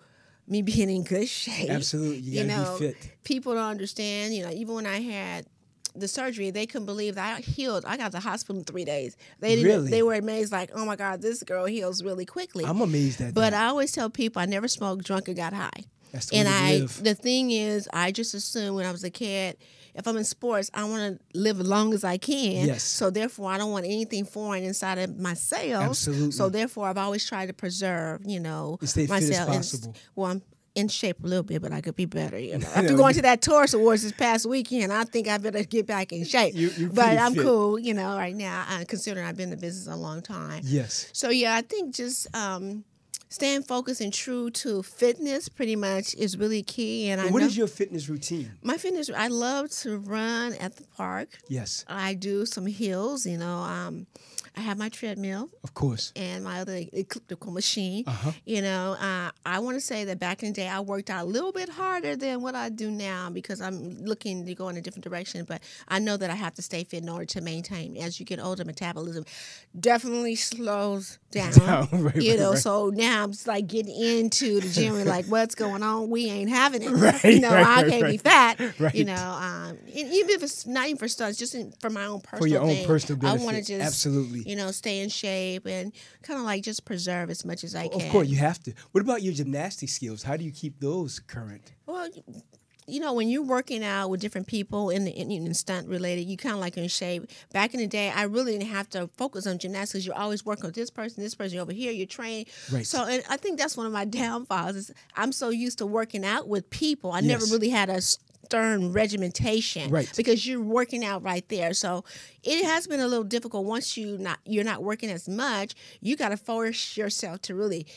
[SPEAKER 2] me being in good shape.
[SPEAKER 1] Absolutely. You gotta be fit.
[SPEAKER 2] People don't understand, you know, even when I had the surgery, they couldn't believe that I healed. I got to the hospital in 3 days. They were amazed, like, oh my God, this girl heals really quickly.
[SPEAKER 1] I'm amazed at that.
[SPEAKER 2] But I always tell people I never smoked, drunk, or got high.
[SPEAKER 1] That's the way to live.
[SPEAKER 2] The thing is, I just assumed when I was a kid, if I'm in sports, I want to live as long as I can.
[SPEAKER 1] Yes.
[SPEAKER 2] So therefore, I don't want anything foreign inside of my cells.
[SPEAKER 1] Absolutely.
[SPEAKER 2] So therefore, I've always tried to preserve, you know,
[SPEAKER 1] and stay
[SPEAKER 2] myself.
[SPEAKER 1] fit as possible.
[SPEAKER 2] Well, I'm in shape a little bit, but I could be better. You know, after going to that Taurus Awards this past weekend, I think I better get back in shape.
[SPEAKER 1] You're
[SPEAKER 2] but I'm
[SPEAKER 1] fit.
[SPEAKER 2] Cool, you know, right now, considering I've been in the business a long time.
[SPEAKER 1] Yes.
[SPEAKER 2] So yeah, I think just staying focused and true to fitness pretty much is really key. And
[SPEAKER 1] what is your fitness routine?
[SPEAKER 2] My fitness, I love to run at the park.
[SPEAKER 1] Yes.
[SPEAKER 2] I do some hills, you know. I have my treadmill.
[SPEAKER 1] Of course.
[SPEAKER 2] And my other elliptical machine.
[SPEAKER 1] Uh-huh.
[SPEAKER 2] You know, I want to say that back in the day, I worked out a little bit harder than what I do now because I'm looking to go in a different direction. But I know that I have to stay fit in order to maintain. As you get older, metabolism definitely slows down. You know, so now I'm just like getting into the gym and like, what's going on? We ain't having it. You know, I can't be fat. You know, and even if it's not even for stunts, just for my own personal
[SPEAKER 1] for your own
[SPEAKER 2] thing,
[SPEAKER 1] personal benefit.
[SPEAKER 2] I want to just
[SPEAKER 1] absolutely,
[SPEAKER 2] you know, stay in shape and kind of like just preserve as much as I can.
[SPEAKER 1] Of course, you have to. What about your gymnastic skills? How do you keep those current?
[SPEAKER 2] Well, you know, when you're working out with different people in stunt related, you kind of like in shape. Back in the day, I really didn't have to focus on gymnastics. You're always working with this person over here. You're trained.
[SPEAKER 1] Right.
[SPEAKER 2] So, and I think that's one of my downfalls is I'm so used to working out with people. I never really had a stern regimentation,
[SPEAKER 1] right?
[SPEAKER 2] Because you're working out right there. So it has been a little difficult once you're not working as much. You got to force yourself to really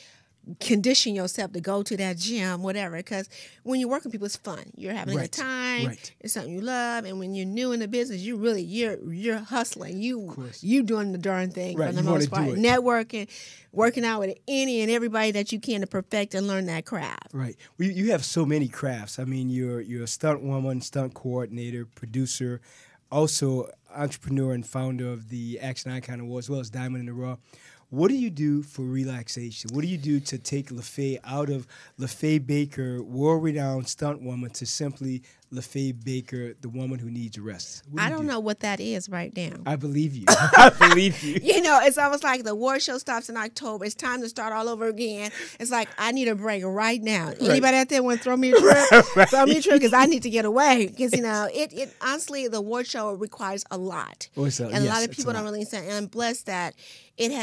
[SPEAKER 2] condition yourself to go to that gym, whatever. Because when you're working with people, it's fun. You're having a good time.
[SPEAKER 1] Right.
[SPEAKER 2] It's something you love. And when you're new in the business, you're hustling. You doing the darn thing for the most part. Networking, working out with any and everybody that you can to perfect and learn that craft.
[SPEAKER 1] Right. Well, you have so many crafts. I mean, you're a stunt woman, stunt coordinator, producer, also entrepreneur and founder of the Action Icon Awards, as well as Diamond in the Raw. What do you do for relaxation? What do you do to take LaFaye out of LaFaye Baker, world-renowned stunt woman, to simply LaFaye Baker, the woman who needs rest?
[SPEAKER 2] I don't know what that is right now.
[SPEAKER 1] I believe you. I believe you.
[SPEAKER 2] You know, it's almost like the award show stops in October. It's time to start all over again. It's like, I need a break right now. Right. Anybody out there want to throw me a trip? Throw me a trip because I need to get away. Because, you know, it honestly, the award show requires a lot.
[SPEAKER 1] A
[SPEAKER 2] lot of people don't really understand. And I'm blessed that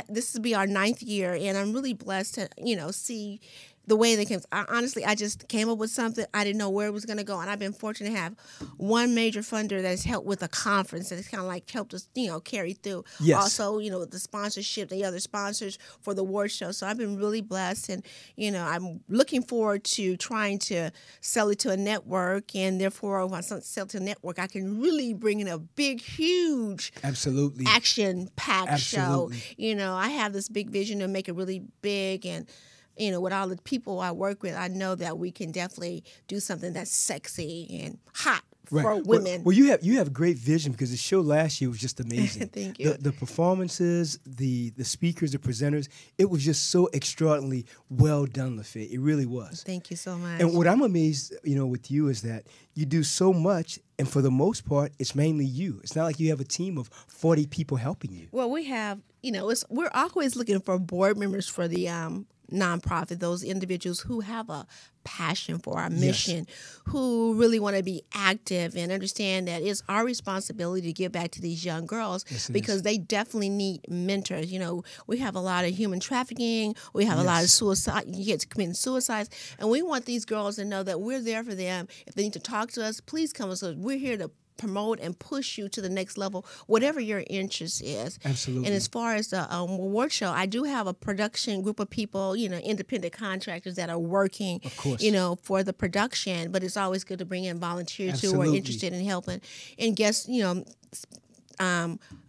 [SPEAKER 2] this will be our 9th year. And I'm really blessed to, you know, see the way they came. I just came up with something. I didn't know where it was going to go. And I've been fortunate to have one major funder that has helped with a conference that has kind of like helped us, you know, carry through.
[SPEAKER 1] Yes.
[SPEAKER 2] Also, you know, the sponsorship, the other sponsors for the award show. So I've been really blessed. And, you know, I'm looking forward to trying to sell it to a network. And therefore, when I sell it to a network, I can really bring in a big, huge, action-packed show. You know, I have this big vision to make it really big. And you know, with all the people I work with, I know that we can definitely do something that's sexy and hot for women.
[SPEAKER 1] Well, you have great vision because the show last year was just amazing.
[SPEAKER 2] Thank you.
[SPEAKER 1] The performances, the speakers, the presenters, it was just so extraordinarily well done, LaFaye. It really was.
[SPEAKER 2] Thank you so much.
[SPEAKER 1] And what I'm amazed, you know, with you is that you do so much, and for the most part, it's mainly you. It's not like you have a team of 40 people helping you.
[SPEAKER 2] Well, we have, you know, we're always looking for board members for the nonprofit, those individuals who have a passion for our mission, who really want to be active and understand that it's our responsibility to give back to these young girls because they definitely need mentors. You know, we have a lot of human trafficking, we have a lot of suicide, kids committing suicides, and we want these girls to know that we're there for them. If they need to talk to us, please come to us. We're here to promote and push you to the next level, whatever your interest is.
[SPEAKER 1] Absolutely.
[SPEAKER 2] And as far as the award show, I do have a production group of people, you know, independent contractors that are working, you know, for the production. But it's always good to bring in volunteers who are interested in helping and guests, you know,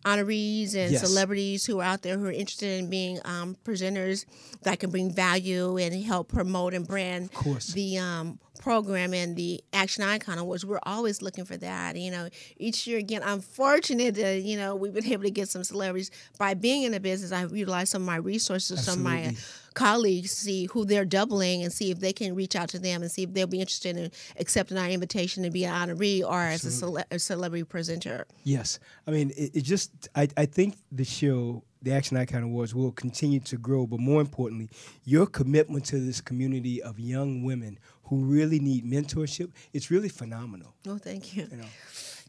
[SPEAKER 2] honorees and celebrities who are out there who are interested in being presenters that can bring value and help promote and brand the program and the Action Icon Awards. We're always looking for that. You know, each year, again, I'm fortunate that, you know, we've been able to get some celebrities. By being in the business, I've utilized some of my resources, some of my colleagues, see who they're doubling and see if they can reach out to them and see if they'll be interested in accepting our invitation to be an honoree or as a celebrity presenter.
[SPEAKER 1] Yes. I mean, it just, I think the show, the Action Icon Awards, will continue to grow, but more importantly, your commitment to this community of young women who really need mentorship, it's really phenomenal.
[SPEAKER 2] Oh, thank you.
[SPEAKER 1] You know?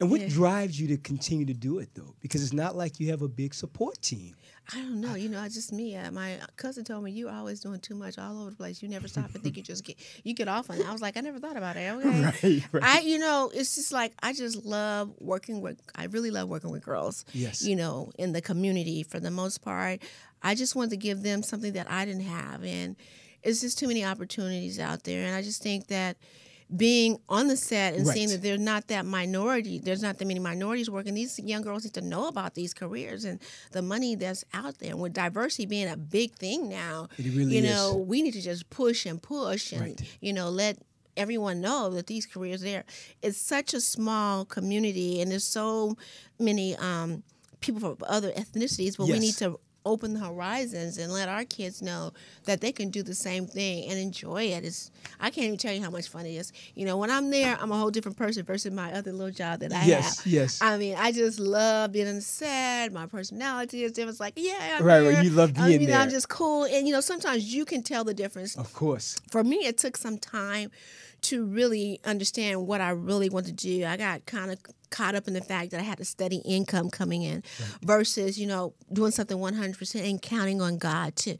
[SPEAKER 1] And what drives you to continue to do it, though? Because it's not like you have a big support team.
[SPEAKER 2] I don't know. You know, it's just me. My cousin told me, you're always doing too much all over the place. You never stop and think you get off on it. I was like, I never thought about it. Okay. Right. You know, it's just like, I just love I really love working with girls. Yes. You know, in the community for the most part. I just wanted to give them something that I didn't have. And it's just too many opportunities out there. And I just think that being on the set and seeing that there's not that many minorities working, these young girls need to know about these careers and the money that's out there. And with diversity being a big thing now, it really you know, we need to just push and you know, let everyone know that these careers are there. It's such a small community and there's so many people from other ethnicities, but we need to open the horizons and let our kids know that they can do the same thing and enjoy it. I can't even tell you how much fun it is. You know, when I'm there, I'm a whole different person versus my other little job that I have. Yes. I mean, I just love being on the set. My personality is different. It's like, I'm here.
[SPEAKER 1] You love being there.
[SPEAKER 2] I'm just cool. And, you know, sometimes you can tell the difference.
[SPEAKER 1] Of course.
[SPEAKER 2] For me, it took some time to really understand what I really want to do. I got kind of caught up in the fact that I had a steady income coming in versus, you know, doing something 100% and counting on God to,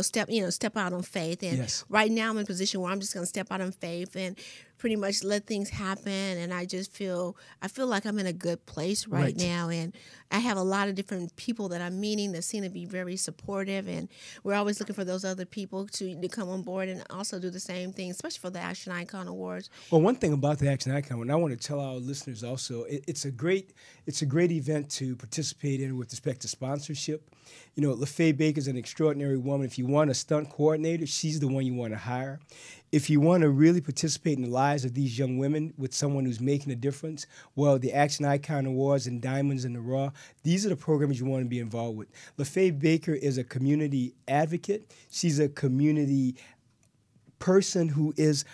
[SPEAKER 2] step out on faith. And right now I'm in a position where I'm just going to step out on faith and pretty much let things happen. And I feel like I'm in a good place right now. And I have a lot of different people that I'm meeting that seem to be very supportive. And we're always looking for those other people to come on board and also do the same thing, especially for the Action Icon Awards.
[SPEAKER 1] Well, one thing about the Action Icon, and I want to tell our listeners also, it's a great event to participate in with respect to sponsorship. You know, LaFaye Baker's an extraordinary woman. If you want a stunt coordinator, she's the one you want to hire. If you want to really participate in the lives of these young women with someone who's making a difference, well, the Action Icon Awards and Diamonds in the Raw, these are the programs you want to be involved with. LaFaye Baker is a community advocate. She's a community person who is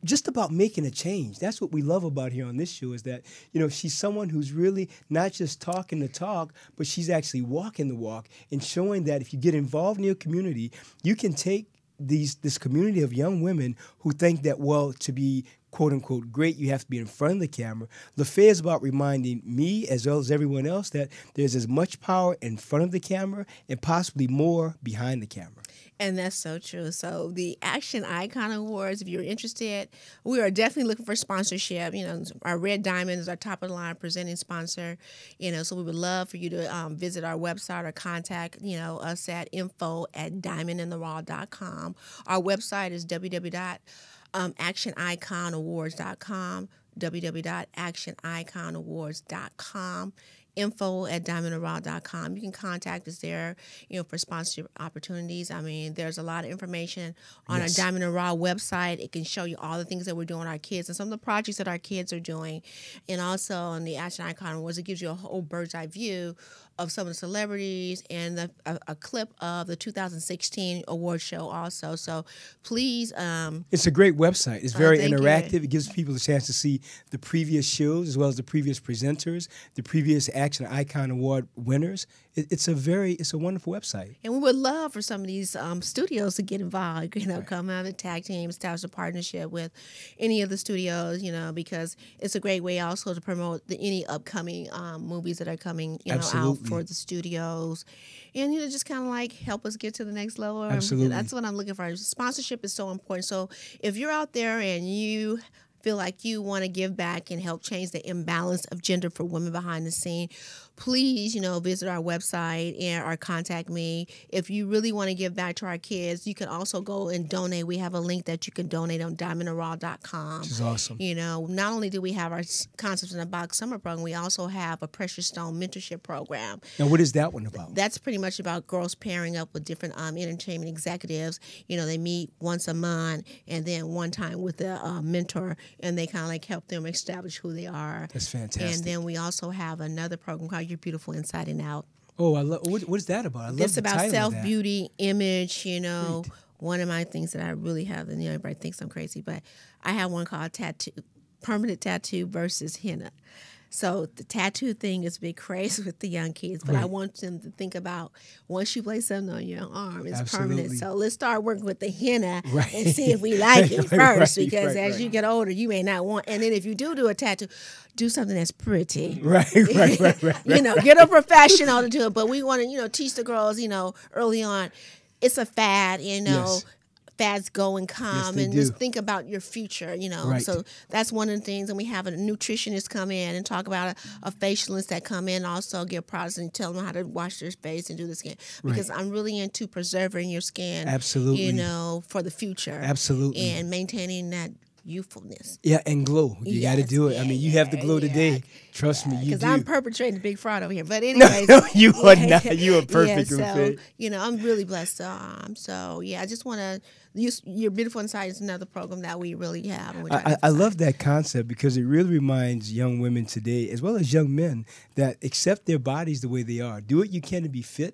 [SPEAKER 1] just about making a change. That's what we love about here on this show is that, you know, she's someone who's really not just talking the talk, but she's actually walking the walk and showing that if you get involved in your community, you can take this community of young women who think that, well, to be quote-unquote great, you have to be in front of the camera. LaFaye is about reminding me, as well as everyone else, that there's as much power in front of the camera and possibly more behind the camera.
[SPEAKER 2] And that's so true. So the Action Icon Awards, if you're interested, we are definitely looking for sponsorship. You know, our Red Diamond is our top-of-the-line presenting sponsor. You know, so we would love for you to visit our website or contact, you know, us at info@diamondintheraw.com. Our website is www.actioniconawards.com, www.actioniconawards.com. info@diamondintheraw.com. You can contact us there, you know, for sponsorship opportunities. I mean, there's a lot of information on our Diamond and Raw website. It can show you all the things that we're doing with our kids and some of the projects that our kids are doing. And also on the Action Icon Awards, it gives you a whole bird's eye view of some of the celebrities and a clip of the 2016 award show also. So please.
[SPEAKER 1] It's a great website. It's very interactive.
[SPEAKER 2] You.
[SPEAKER 1] It gives people a chance to see the previous shows as well as the previous presenters, the previous Action Icon Award winners. It's a wonderful website.
[SPEAKER 2] And we would love for some of these studios to get involved, come out and tag team, establish a partnership with any of the studios, because it's a great way also to promote any upcoming movies that are coming, out for the studios. And, just kind of like help us get to the next level.
[SPEAKER 1] Absolutely.
[SPEAKER 2] That's what I'm looking for. Sponsorship is so important. So if you're out there and you feel like you want to give back and help change the imbalance of gender for women behind the scene, please, visit our website or contact me. If you really want to give back to our kids, you can also go and donate. We have a link that you can donate on diamondandraw.com.
[SPEAKER 1] Which is awesome.
[SPEAKER 2] Not only do we have our Concepts in a Box summer program, we also have a Precious Stone mentorship program.
[SPEAKER 1] Now, what is that one about?
[SPEAKER 2] That's pretty much about girls pairing up with different entertainment executives. They meet once a month and then one time with a mentor, and they kind of like help them establish who they are.
[SPEAKER 1] That's fantastic.
[SPEAKER 2] And then we also have another program called You're Beautiful Inside and Out.
[SPEAKER 1] Oh, I love. What is that about? I love
[SPEAKER 2] It's
[SPEAKER 1] the
[SPEAKER 2] about
[SPEAKER 1] title of that.
[SPEAKER 2] self-beauty, image,
[SPEAKER 1] Great.
[SPEAKER 2] One of my things that I really have, and everybody thinks I'm crazy, but I have one called permanent tattoo versus henna. So the tattoo thing is a big craze with the young kids, but I want them to think about once you place something on your arm, it's permanent. So let's start working with the henna and see if we like it first, because as you get older, you may not want. And then if you do a tattoo, do something that's pretty.
[SPEAKER 1] Right.
[SPEAKER 2] Get a professional to do it. But we want to, teach the girls, early on, it's a fad,
[SPEAKER 1] Yes.
[SPEAKER 2] Fads go and come,
[SPEAKER 1] Yes,
[SPEAKER 2] and just think about your future,
[SPEAKER 1] Right.
[SPEAKER 2] So that's one of the things. And we have a nutritionist come in and talk about a facialist that come in, also give products and tell them how to wash their face and do the skin. Because I'm really into preserving your skin,
[SPEAKER 1] Absolutely.
[SPEAKER 2] For the future.
[SPEAKER 1] Absolutely.
[SPEAKER 2] And maintaining that youthfulness.
[SPEAKER 1] Yeah, and glow. You got to do it. You have the glow today. Trust me, you do.
[SPEAKER 2] Because I'm perpetrating a big fraud over here. But anyways.
[SPEAKER 1] No, you are not. You are perfect.
[SPEAKER 2] So, I'm really blessed. So, I just want to use You're Beautiful Inside is another program that we really have.
[SPEAKER 1] I love that concept because it really reminds young women today, as well as young men, that accept their bodies the way they are. Do what you can to be fit.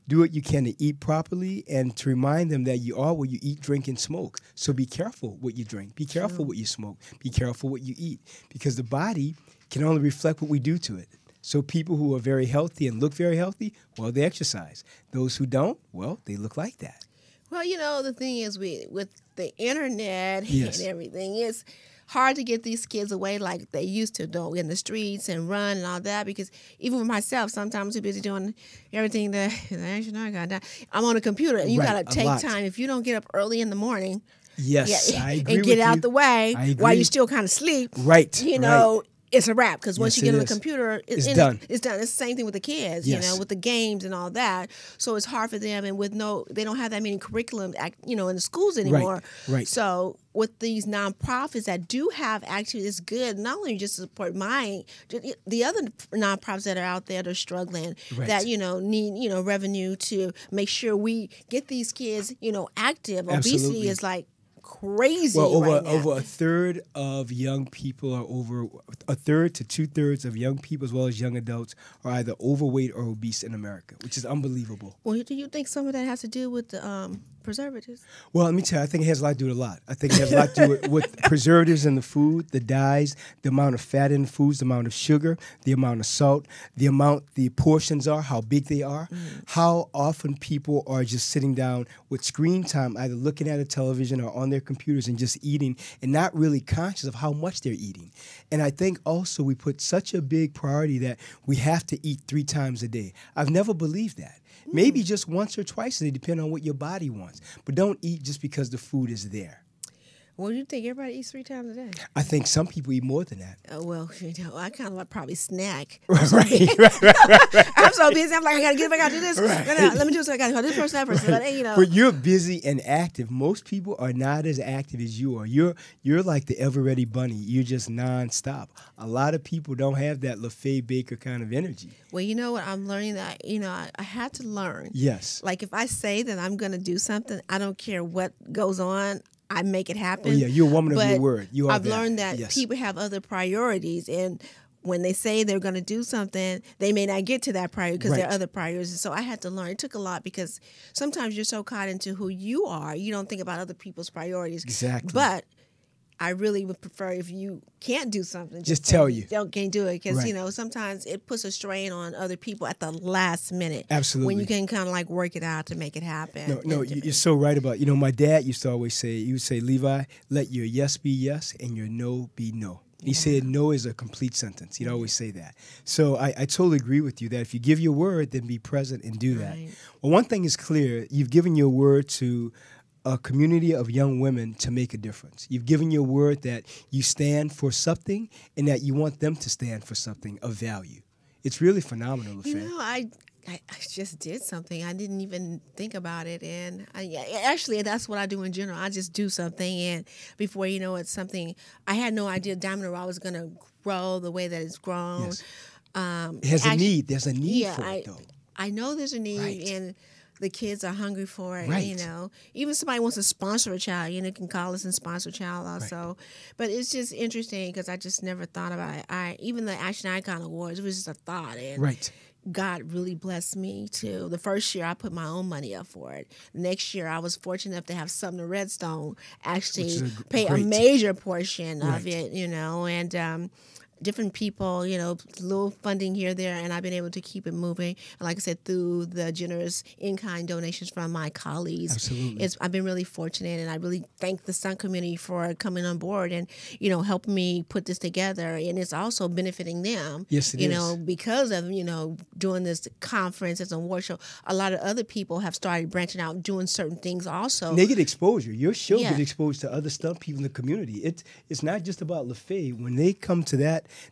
[SPEAKER 1] Do what you can to eat properly, and to remind them that you are what you eat, drink, and smoke. So be careful what you drink. Be careful what you smoke. Be careful what you eat, because the body can only reflect what we do to it. So people who are very healthy and look very healthy, well, they exercise. Those who don't, well, they look like that.
[SPEAKER 2] Well, the thing is, with the internet
[SPEAKER 1] Yes.
[SPEAKER 2] and everything, it's hard to get these kids away like they used to do in the streets and run and all that, because even with myself, sometimes I'm too busy doing everything that I'm on a computer, and you got to take time. If you don't get up early in the morning,
[SPEAKER 1] yes, I agree
[SPEAKER 2] and get
[SPEAKER 1] with
[SPEAKER 2] out
[SPEAKER 1] you.
[SPEAKER 2] the way while you still kind of sleep,
[SPEAKER 1] right?
[SPEAKER 2] It's a wrap, because once you get on the computer,
[SPEAKER 1] it's done.
[SPEAKER 2] It's done. It's the same thing with the kids, with the games and all that. So it's hard for them, and they don't have that many curriculum, in the schools anymore.
[SPEAKER 1] Right.
[SPEAKER 2] So with these nonprofits that do have activities, it's good not only just to support the other nonprofits that are out there that are struggling, that need revenue to make sure we get these kids active.
[SPEAKER 1] Absolutely.
[SPEAKER 2] Obesity is like crazy.
[SPEAKER 1] Well,
[SPEAKER 2] right
[SPEAKER 1] over a third of young people a third to 2/3 of young people, as well as young adults, are either overweight or obese in America, which is unbelievable.
[SPEAKER 2] Well, do you think some of that has to do with the preservatives?
[SPEAKER 1] Well, let me tell you, I think it has a lot to do with a lot. I think it has a lot to do with preservatives in the food, the dyes, the amount of fat in the foods, the amount of sugar, the amount of salt, the portions are, how big they are, how often people are just sitting down with screen time, either looking at a television or on their computers and just eating, and not really conscious of how much they're eating. And I think also we put such a big priority that we have to eat 3 times a day. I've never believed that. Maybe just once or twice a day, depending on what your body wants. But don't eat just because the food is there.
[SPEAKER 2] Well, you think everybody eats 3 times a day?
[SPEAKER 1] I think some people eat more than that.
[SPEAKER 2] Well, I kind of probably snack.
[SPEAKER 1] Right.
[SPEAKER 2] I'm so busy. I'm like, I got to do this.
[SPEAKER 1] Right.
[SPEAKER 2] Let me do this. I got to do this person, that person.
[SPEAKER 1] But you're busy and active. Most people are not as active as you are. You're like the ever-ready bunny. You're just nonstop. A lot of people don't have that LaFaye Baker kind of energy.
[SPEAKER 2] Well, you know what? I'm learning that, I had to learn.
[SPEAKER 1] Yes.
[SPEAKER 2] Like if I say that I'm going to do something, I don't care what goes on. I make it happen.
[SPEAKER 1] Oh, yeah, you're a woman of your word.
[SPEAKER 2] I've learned that people have other priorities, and when they say they're going to do something, they may not get to that priority because there are other priorities. So I had to learn. It took a lot because sometimes you're so caught into who you are, you don't think about other people's priorities.
[SPEAKER 1] Exactly.
[SPEAKER 2] But I really would prefer if you can't do something,
[SPEAKER 1] just tell you.
[SPEAKER 2] Can't do it because, sometimes it puts a strain on other people at the last minute.
[SPEAKER 1] Absolutely.
[SPEAKER 2] When you can kind of like work it out to make it happen.
[SPEAKER 1] No, you're so right about, my dad used to always say, he would say, Levi, let your yes be yes and your no be no. He said no is a complete sentence. He'd always say that. So I totally agree with you that if you give your word, then be present and do that. Well, one thing is clear. You've given your word to a community of young women to make a difference. You've given your word that you stand for something and that you want them to stand for something of value. It's really phenomenal, LaFaye.
[SPEAKER 2] I just did something. I didn't even think about it. And actually, that's what I do in general. I just do something. And before you know it, something, I had no idea Diamond in the Rough was going to grow the way that it's grown.
[SPEAKER 1] Yes. It has a need. There's a need for it, though.
[SPEAKER 2] I know there's a need. And the kids are hungry for it, Even somebody wants to sponsor a child, can call us and sponsor a child also. Right. But it's just interesting because I just never thought about it. Even the Action Icon Awards, it was just a thought. And God really blessed me, too. The first year, I put my own money up for it. The next year, I was fortunate enough to have Sumner Redstone actually pay a major portion of it, and different people, little funding here, there, and I've been able to keep it moving. And like I said, through the generous in-kind donations from my colleagues.
[SPEAKER 1] Absolutely.
[SPEAKER 2] I've been really fortunate, and I really thank the stunt community for coming on board and, helping me put this together. And it's also benefiting them.
[SPEAKER 1] Yes, it is.
[SPEAKER 2] Because of, doing this conference as an award show, a lot of other people have started branching out, doing certain things also.
[SPEAKER 1] And they get exposure. Your show gets exposed to other stunt people in the community. It's not just about LaFaye. When they come to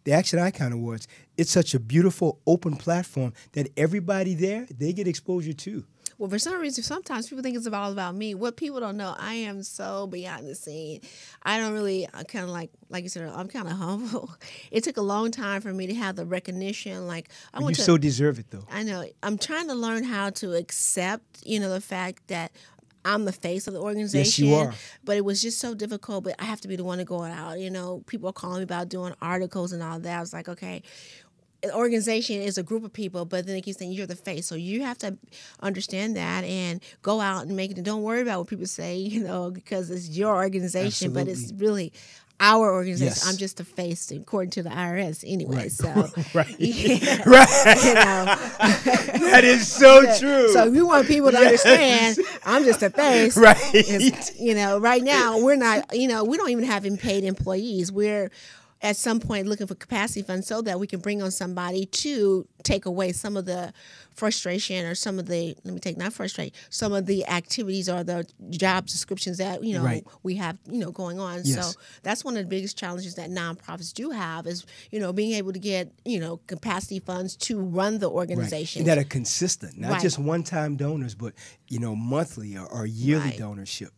[SPEAKER 1] the Action Icon Awards, it's such a beautiful, open platform that everybody there, they get exposure to.
[SPEAKER 2] Well, for some reason, sometimes people think it's all about me. What people don't know, I am so behind the scene. I don't really, kind of like you said, I'm kind of humble. It took a long time for me to have the recognition.
[SPEAKER 1] You so deserve it, though.
[SPEAKER 2] I know. I'm trying to learn how to accept, the fact that I'm the face of the organization.
[SPEAKER 1] Yes, you are.
[SPEAKER 2] But it was just so difficult. But I have to be the one to go out. People are calling me about doing articles and all that. I was like, okay, an organization is a group of people, but then they keep saying you're the face. So you have to understand that and go out and make it. And don't worry about what people say, because it's your organization.
[SPEAKER 1] Absolutely.
[SPEAKER 2] But it's really our organization.
[SPEAKER 1] Yes.
[SPEAKER 2] I'm just the face, according to the IRS, anyway.
[SPEAKER 1] Right.
[SPEAKER 2] So,
[SPEAKER 1] right.
[SPEAKER 2] Yeah,
[SPEAKER 1] right. That is so true.
[SPEAKER 2] So if you want people to understand, I'm just a face.
[SPEAKER 1] Right.
[SPEAKER 2] Right now we're not. We don't even have paid employees. We're at some point looking for capacity funds so that we can bring on somebody to take away some of the frustration or some of the, some of the activities or the job descriptions that, we have, going on.
[SPEAKER 1] Yes.
[SPEAKER 2] So that's one of the biggest challenges that nonprofits do have is, being able to get, capacity funds to run the organization.
[SPEAKER 1] And that are consistent, not just one-time donors, but, monthly or yearly donorship,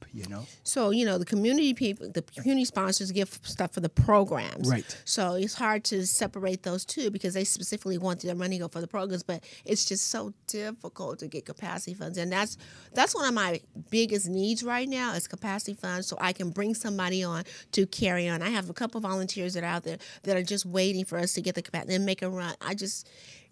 [SPEAKER 2] So, the community people, the community sponsors give stuff for the programs.
[SPEAKER 1] Right.
[SPEAKER 2] So it's hard to separate those two because they specifically want their money to go for the programs, but it's just so difficult to get capacity funds. And that's one of my biggest needs right now is capacity funds so I can bring somebody on to carry on. I have a couple of volunteers that are out there that are just waiting for us to get the capacity and make a run.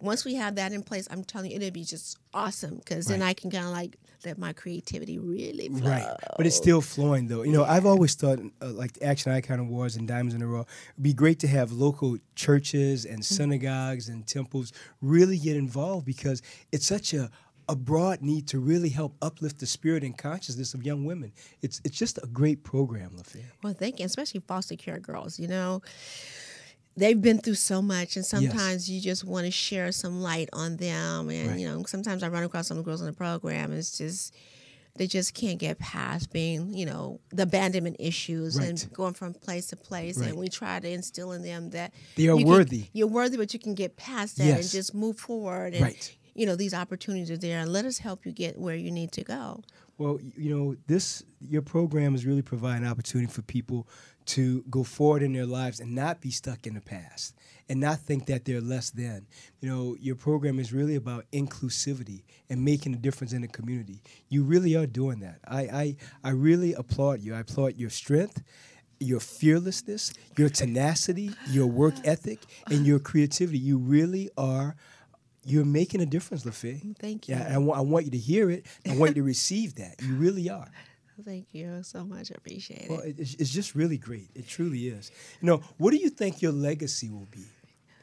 [SPEAKER 2] Once we have that in place, I'm telling you, it'll be just awesome because then I can kind of let my creativity really flow.
[SPEAKER 1] Right, but it's still flowing though. I've always thought like the Action Icon Awards and Diamonds in the Rough, it'd be great to have local churches and synagogues and temples really get involved because it's such a broad need to really help uplift the spirit and consciousness of young women. It's just a great program, LaFaye.
[SPEAKER 2] Well, thank you, especially foster care girls, They've been through so much, and sometimes you just want to share some light on them. And, sometimes I run across some of the girls in the program, and it's just, they just can't get past being, the abandonment issues and going from place to place. And we try to instill in them that
[SPEAKER 1] they are worthy.
[SPEAKER 2] You're worthy, but you can get past that and just move forward. And, these opportunities are there, and let us help you get where you need to go.
[SPEAKER 1] Well, your program is really providing an opportunity for people to go forward in their lives and not be stuck in the past and not think that they're less than. Your program is really about inclusivity and making a difference in the community. You really are doing that. I really applaud you. I applaud your strength. your fearlessness, your tenacity, your work ethic, and your creativity. You really are. You're making a difference, LaFaye.
[SPEAKER 2] Thank you.
[SPEAKER 1] Yeah, and I want you to hear it. I want you to receive that. You really are.
[SPEAKER 2] Thank you so much. I appreciate it.
[SPEAKER 1] Well, it's just really great. It truly is. You know, what do you think your legacy will be?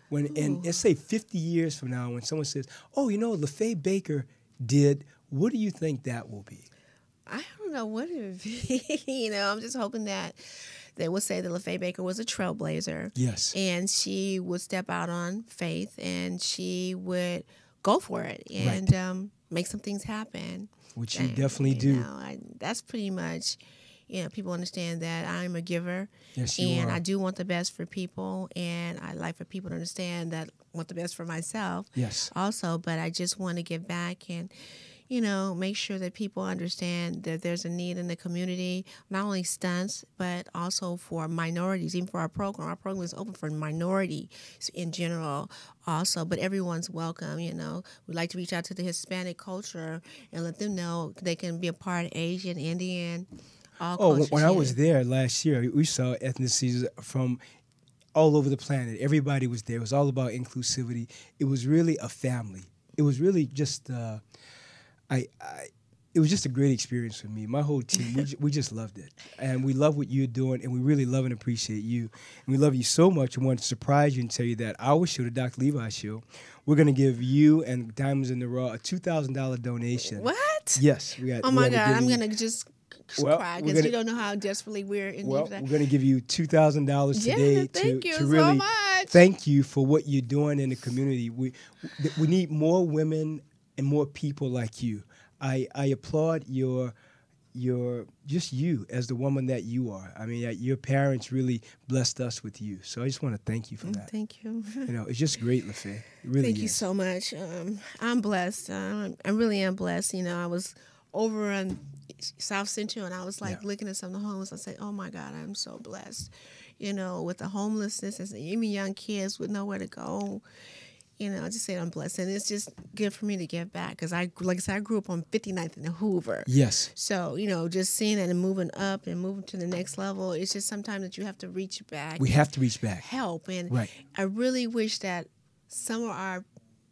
[SPEAKER 1] When, and let's say 50 years from now, when someone says, oh, you know, LaFaye Baker did, what do you think that will be?
[SPEAKER 2] I don't know what it would be. You know, I'm just hoping that they would say that LaFaye Baker was a trailblazer.
[SPEAKER 1] Yes.
[SPEAKER 2] And she would step out on faith and she would go for it and make some things happen.
[SPEAKER 1] Which you definitely do.
[SPEAKER 2] Know, that's pretty much, you know, people understand that I'm a giver.
[SPEAKER 1] Yes, you are.
[SPEAKER 2] I do want the best for people. And I like for people to understand that I want the best for myself.
[SPEAKER 1] Yes.
[SPEAKER 2] Also, but I just want to give back and, you know, make sure that people understand that there's a need in the community, not only stunts, but also for minorities, even for our program. Our program is open for minorities in general also, but everyone's welcome, you know. We'd like to reach out to the Hispanic culture and let them know they can be a part of Asian, Indian, all cultures.
[SPEAKER 1] When I was there last year, we saw ethnicities from all over the planet. Everybody was there. It was all about inclusivity. It was really a family. It was really just... it was just a great experience for me. My whole team, we just loved it. And we love what you're doing, and we really love and appreciate you. And we love you so much and want to surprise you and tell you that our show, the Dr. Levi Show, we're going to give you and Diamonds in the Raw a $2,000 donation.
[SPEAKER 2] What?
[SPEAKER 1] Yes.
[SPEAKER 2] Oh, my God. I'm going to just cry because you don't know how desperately we're in need of that.
[SPEAKER 1] We're going to give you $2,000 today
[SPEAKER 2] thank you
[SPEAKER 1] to really
[SPEAKER 2] so much.
[SPEAKER 1] Thank you for what you're doing in the community. We need more women and more people like you. I applaud your just you as the woman that you are. I mean, your parents really blessed us with you. So I just want to thank you for that.
[SPEAKER 2] Thank you.
[SPEAKER 1] You know, it's just great, LaFaye. It really
[SPEAKER 2] Thank you so much. I'm blessed. I really am blessed. You know, I was over on South Central and I was like looking at some of the homeless. I said, oh my God, I'm so blessed. You know, with the homelessness and even young kids with nowhere to go. You know, I just say I'm blessed. And it's just good for me to give back because like I said, I grew up on 59th and Hoover.
[SPEAKER 1] Yes.
[SPEAKER 2] So, you know, just seeing that and moving up and moving to the next level, it's just sometimes that you have to reach back.
[SPEAKER 1] We have to reach back.
[SPEAKER 2] Help. And
[SPEAKER 1] right.
[SPEAKER 2] I really wish that some of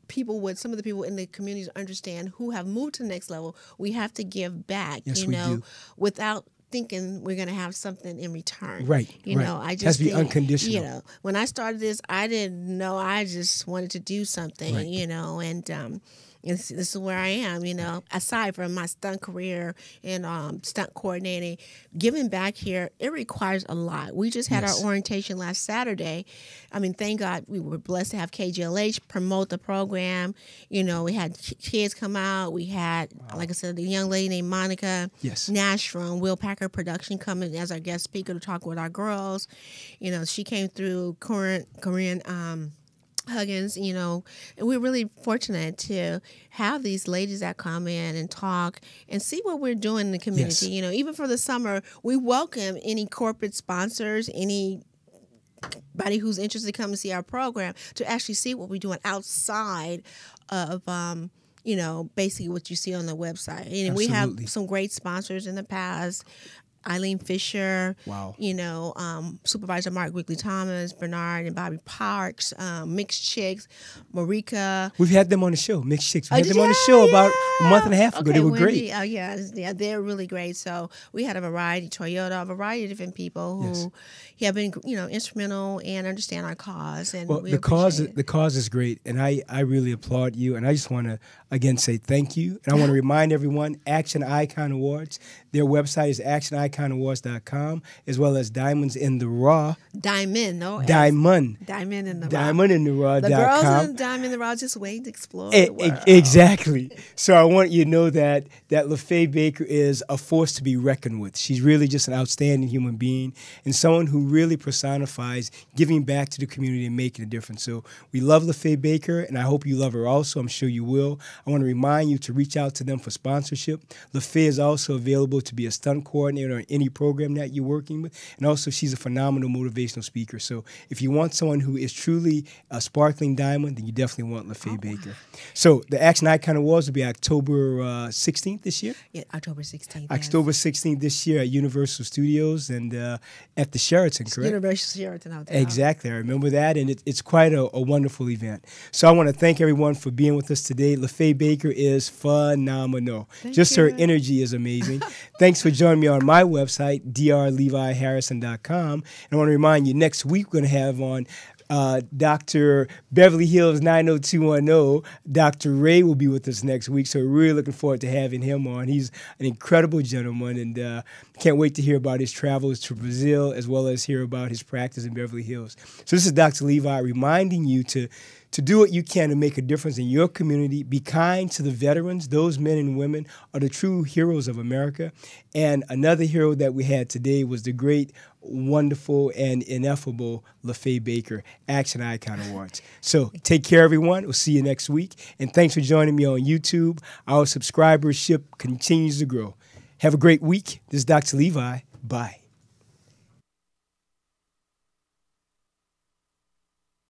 [SPEAKER 2] the people in the communities understand who have moved to the next level. We have to give back,
[SPEAKER 1] yes,
[SPEAKER 2] you know,
[SPEAKER 1] do.
[SPEAKER 2] without thinking we're going to have something in return.
[SPEAKER 1] Right.
[SPEAKER 2] You know, I just
[SPEAKER 1] has to be unconditional.
[SPEAKER 2] You know, when I started this, I didn't know. I just wanted to do something, you know, and this is where I am, you know, aside from my stunt career and stunt coordinating, giving back here, it requires a lot. We just had our orientation last Saturday. I mean, thank God we were blessed to have KGLH promote the program. You know, we had kids come out. We had, like I said, the young lady named Monica Nash from Will Packer Production coming as our guest speaker to talk with our girls. You know, she came through Korean Huggins, you know, and we're really fortunate to have these ladies that come in and talk and see what we're doing in the community. You know, even for the summer, we welcome any corporate sponsors, anybody who's interested to come and see our program to actually see what we're doing outside of, you know, basically what you see on the website. And we have some great sponsors in the past. Eileen Fisher, you know, Supervisor Mark Wigley-Thomas, Bernard and Bobby Parks, Mixed Chicks, Marika.
[SPEAKER 1] We've had them on the show, Mixed Chicks. We had them on the show about a month and a half ago. They were
[SPEAKER 2] Wendy,
[SPEAKER 1] great.
[SPEAKER 2] Yeah, they're really great. So we had a variety, Toyota, a variety of different people who have been, you know, instrumental and understand our cause. And
[SPEAKER 1] well, the cause is great, and I really applaud you. And I just want to again say thank you. And I want to remind everyone, Action Icon Awards. Their website is actioniconawards.com, as well as Diamonds in the Raw.
[SPEAKER 2] Diamond, no?
[SPEAKER 1] Diamond in the Raw. Diamond in the Raw.
[SPEAKER 2] The girls in Diamond in the Raw just wait to explore the world.
[SPEAKER 1] Exactly. So I want you to know that LaFaye Baker is a force to be reckoned with. She's really just an outstanding human being and someone who really personifies giving back to the community and making a difference. So we love LaFaye Baker, and I hope you love her also. I'm sure you will. I want to remind you to reach out to them for sponsorship. LaFaye is also available to be a stunt coordinator on any program that you're working with. And also, she's a phenomenal motivational speaker. So if you want someone who is truly a sparkling diamond, then you definitely want LaFaye Baker. So the Action Icon Awards will be October 16th this year?
[SPEAKER 2] Yeah, October 16th.
[SPEAKER 1] October 16th this year at Universal Studios and at the Sheraton, correct?
[SPEAKER 2] Universal Sheraton Hotel.
[SPEAKER 1] Exactly. I remember that, and it's quite a wonderful event. So I want to thank everyone for being with us today. LaFaye Baker is phenomenal. Just her energy is amazing. Thanks for joining me on my website, drleviharrison.com. And I want to remind you, next week we're going to have on Dr. Beverly Hills 90210. Dr. Ray will be with us next week, so we're really looking forward to having him on. He's an incredible gentleman, and can't wait to hear about his travels to Brazil as well as hear about his practice in Beverly Hills. So this is Dr. Levi reminding you to do what you can to make a difference in your community. Be kind to the veterans. Those men and women are the true heroes of America. And another hero that we had today was the great, wonderful, and ineffable LaFaye Baker, Action Icon Awards. So take care, everyone. We'll see you next week. And thanks for joining me on YouTube. Our subscribership continues to grow. Have a great week. This is Dr. Levi. Bye.